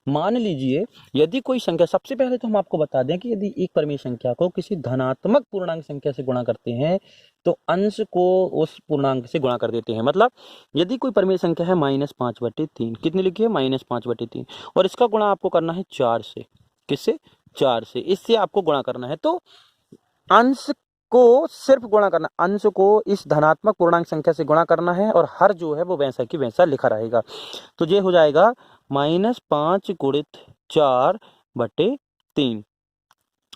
मान लीजिए यदि कोई संख्या, सबसे पहले तो हम आपको बता दें कि यदि एक परमेय संख्या को किसी धनात्मक पूर्णांक संख्या से गुणा करते हैं तो अंश को उस पूर्णांक से गुणा कर देते हैं। मतलब यदि कोई परमेय संख्या है -5/3, कितनी लिखी है, -5/3, और इसका गुणा आपको करना है 4 से। किससे, 4 से। इससे आपको गुणा करना है तो अंश को सिर्फ गुणा करना, अंश को इस धनात्मक पूर्णांक संख्या से गुणा करना है, और हर जो है वो वैसा की वैसा लिखा रहेगा। तो ये हो जाएगा -5 गुणित 4/3,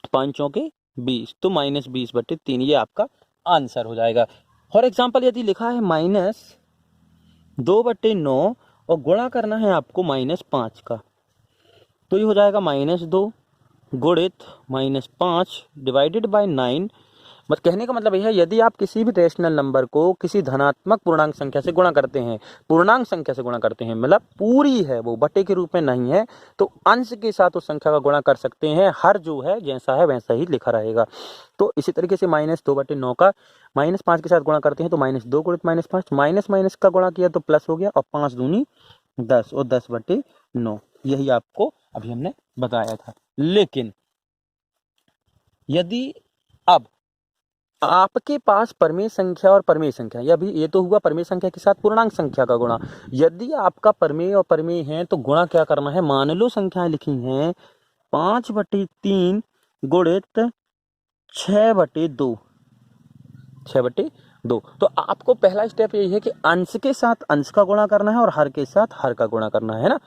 5 चौके 20, तो -20/3 ये आपका आंसर हो जाएगा। फॉर एग्जाम्पल यदि लिखा है -2/9 और गुणा करना है आपको -5 का, तो ये हो जाएगा -2 गुणित -5 डिवाइडेड बाय 9। बस कहने का मतलब यह है, यदि आप किसी भी रेशनल नंबर को किसी धनात्मक पूर्णांक संख्या से गुणा करते हैं, पूर्णांक संख्या से गुणा करते हैं, मतलब पूरी है वो, बटे के रूप में नहीं है, तो अंश के साथ उस संख्या का गुणा कर सकते हैं। हर जो है जैसा है वैसा ही लिखा रहेगा। तो इसी तरीके से -2/9 का -5 के साथ गुणा करते हैं तो -2 गुणित -5, माइनस माइनस का गुणा किया तो प्लस हो गया, और 5 दूनी 10 और 10/9, यही आपको अभी हमने बताया था। लेकिन यदि अब आपके पास परमेय संख्या और परमेय संख्या, ये तो हुआ परमेय संख्या के साथ पूर्णांक संख्या का गुणा। यदि आपका परमेय और परमेय है तो गुणा क्या करना है, मान लो संख्याएं लिखी हैं 5/3 गुणित 6/2, 6/2। तो आपको पहला स्टेप यही है कि अंश के साथ अंश का गुणा करना है और हर के साथ हर का गुणा करना है ना।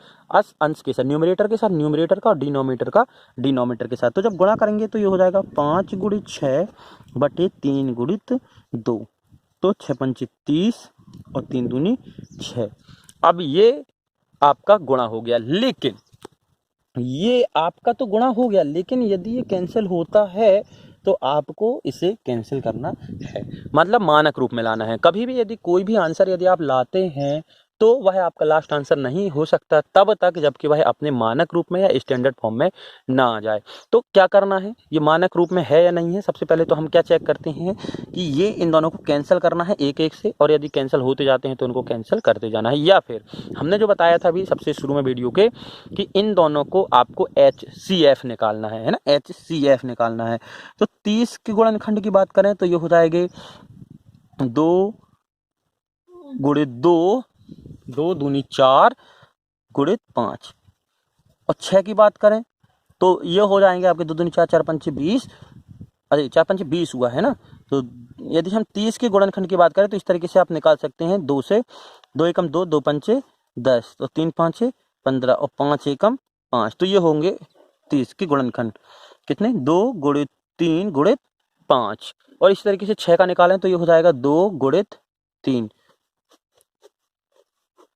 अंश के साथ न्यूमरेटर के साथ न्यूमरेटर का, और डिनोमिनेटर का डिनोमिनेटर के साथ। तो जब गुणा करेंगे तो ये हो जाएगा 5 गुणित 6/3 गुणित 2, तो 6×5 30 और 3 दूनी 6। अब ये आपका गुणा हो गया, लेकिन ये आपका तो गुणा हो गया, लेकिन यदि ये कैंसिल होता है तो आपको इसे कैंसिल करना है, मतलब मानक रूप में लाना है। कभी भी यदि कोई भी आंसर यदि आप लाते हैं तो वह आपका लास्ट आंसर नहीं हो सकता तब तक जबकि वह अपने मानक रूप में या स्टैंडर्ड फॉर्म में ना आ जाए। तो क्या करना है, ये मानक रूप में है या नहीं है, सबसे पहले तो हम क्या चेक करते हैं कि ये इन दोनों को कैंसिल करना है एक एक से, और यदि कैंसिल होते जाते हैं तो उनको कैंसिल करते जाना है। या फिर हमने जो बताया था अभी सबसे शुरू में वीडियो के कि इन दोनों को आपको HCF निकालना है ना, HCF निकालना है। तो 30 के गुणनखंड की बात करें तो ये हो जाएंगे 2 गुणित 2, 2 दूनी 4 गुणित 5, और 6 की बात करें तो ये हो जाएंगे आपके 2 दूनी 4, 4 पंचे 20, अरे 4 पंचे 20 हुआ है ना। तो यदि हम 30 के गुणनखंड की बात करें तो इस तरीके से आप निकाल सकते हैं, 2 से 2 एकम 2, 2 पंचे 10, तो 3 5 15 और 5 एकम 5, तो ये होंगे 30 के गुणनखंड कितने, 2 गुणित 3 गुणित 5। और इस तरीके से 6 का निकालें तो ये हो जाएगा 2 गुणित 3,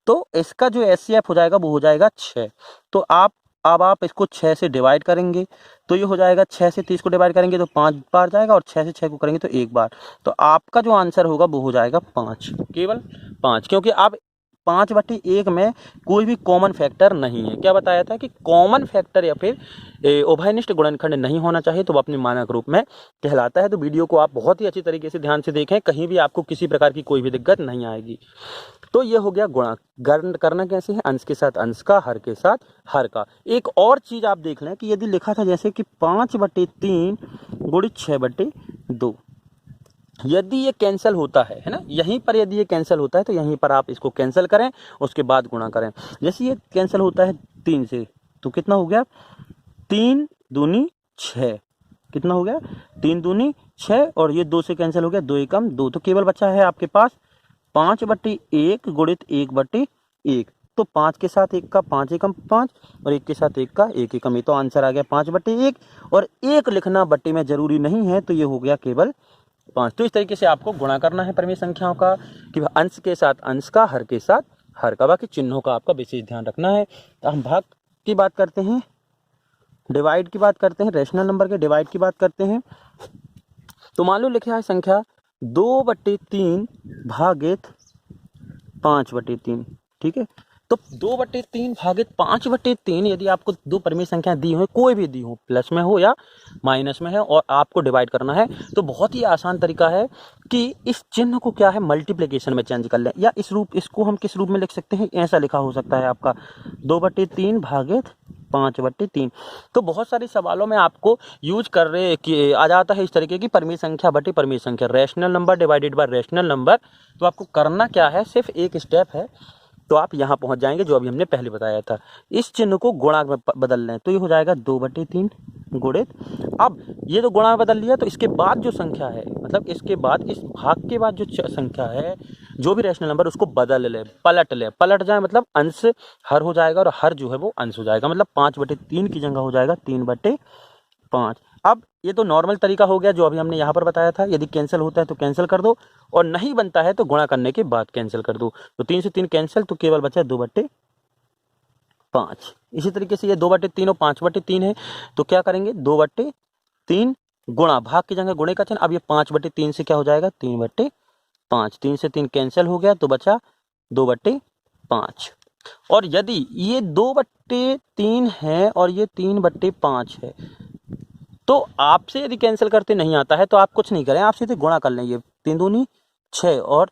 तो इसका जो HCF हो जाएगा वो हो जाएगा 6। तो अब आप इसको 6 से डिवाइड करेंगे तो ये हो जाएगा, 6 से 30 को डिवाइड करेंगे तो 5 बार जाएगा, और 6 से 6 को करेंगे तो 1 बार। तो आपका जो आंसर होगा वो हो जाएगा 5, केवल 5, क्योंकि अब 5/1 में कोई भी कॉमन फैक्टर नहीं है। क्या बताया था कि कॉमन फैक्टर या फिर उभयनिष्ठ गुणनखंड नहीं होना चाहिए, तो वो अपने मानक रूप में कहलाता है। तो वीडियो को आप बहुत ही अच्छी तरीके से ध्यान से देखें, कहीं भी आपको किसी प्रकार की कोई भी दिक्कत नहीं आएगी। तो ये हो गया गुणा। गण करना कैसे है, अंश के साथ अंश का, हर के साथ हर का। एक और चीज आप देख लें कि यदि लिखा था जैसे कि 5/3 गुणित 6/2, यदि ये कैंसिल होता है ना, यहीं पर यदि ये कैंसिल होता है तो यहीं पर आप इसको कैंसिल करें, उसके बाद गुणा करें। जैसे ये कैंसिल होता है 3 से, तो कितना हो गया 3 दूनी 6, कितना हो गया 3 दूनी 6, और ये 2 से कैंसिल हो गया, 2 एकम 2, तो केवल बचा है आपके पास 5/1 गुणित 1/1। तो 5 के साथ 1 का 5 एकम 5, और 1 के साथ 1 का 1 एकम। ये तो आंसर आ गया 5/1, और 1 लिखना बट्टे में जरूरी नहीं है, तो ये हो गया केवल 5। तो इस तरीके से आपको गुणा करना है परिमेय संख्याओं का, कि अंश के साथ अंश का, हर के साथ हर का। बाकी चिन्हों का आपका विशेष ध्यान रखना है। तो हम भाग की बात करते हैं, डिवाइड की बात करते हैं, रेशनल नंबर के डिवाइड की बात करते हैं। तो मान लो लिखा है संख्या 2/3 भागित 5/3, ठीक है। तो 2/3 भागित 5/3, यदि आपको दो परिमेय संख्या दी हो, कोई भी दी हो, प्लस में हो या माइनस में है, और आपको डिवाइड करना है, तो बहुत ही आसान तरीका है कि इस चिन्ह को क्या है मल्टीप्लिकेशन में चेंज कर लें, या इसको हम किस रूप में लिख सकते हैं, ऐसा लिखा हो सकता है आपका 2/3 भागित 5/3। तो बहुत सारे सवालों में आपको यूज कर रहे कि आ जाता है इस तरीके की परिमेय संख्या बटे परिमेय संख्या, rational number divided by rational number. तो आपको करना क्या है, सिर्फ एक स्टेप है, तो आप यहाँ पहुँच जाएंगे जो अभी हमने पहले बताया था। इस चिन्ह को गुणांक में बदल लें, तो ये हो जाएगा 2/3 गुणित, अब ये तो गुणा में बदल लिया, तो इसके बाद जो संख्या है, मतलब इसके बाद इस भाग के बाद जो संख्या है, जो भी रैशनल नंबर, उसको बदल ले, पलट जाए, मतलब अंश हर हो जाएगा, और हर जो है वो अंश हो जाएगा, मतलब 5/3 की जगह हो जाएगा 3/5। अब ये तो नॉर्मल तरीका हो गया जो अभी हमने यहाँ पर बताया था। यदि कैंसिल होता है तो कैंसिल कर दो, और नहीं बनता है तो गुणा करने के बाद कैंसिल कर दो। तो 3 से 3 कैंसिल, तो केवल बचा 2/5। इसी तरीके से ये 2/3 और 5/3 है, तो क्या करेंगे 2/3 गुणा, भाग की जगह गुणे का चिन्ह। अब ये 5/3 से क्या हो जाएगा 3/5, 3 से 3 कैंसिल हो गया, तो बचा 2/5। और यदि ये 2/3 है और ये 3/5 है, तो आपसे यदि कैंसिल करते नहीं आता है तो आप कुछ नहीं करें, आप सीधे गुणा कर लें। ये 3 दूनी 6 और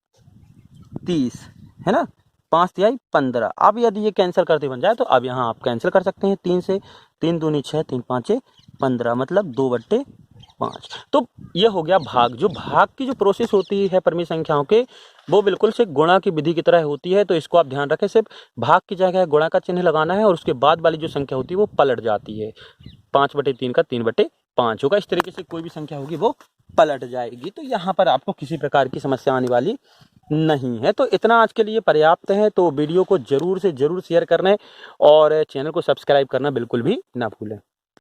30 है ना, 5 तिहाई 15। अब यदि ये कैंसिल करते बन जाए तो अब यहाँ आप कैंसिल कर सकते हैं 3 से, 3 दूनी 6, 3 5 15, मतलब 2/5। तो ये हो गया भाग। जो भाग की जो प्रोसेस होती है परिमेय संख्याओं के, वो बिल्कुल से गुणा की विधि की तरह होती है। तो इसको आप ध्यान रखें, सिर्फ भाग की जगह गुणा का चिन्ह लगाना है, और उसके बाद वाली जो संख्या होती है वो पलट जाती है। 5/3 का 3/5 होगा। इस तरीके से कोई भी संख्या होगी वो पलट जाएगी। तो यहाँ पर आपको किसी प्रकार की समस्या आने वाली नहीं है। तो इतना आज के लिए पर्याप्त है। तो वीडियो को जरूर से जरूर शेयर करना और चैनल को सब्सक्राइब करना बिल्कुल भी ना भूलें।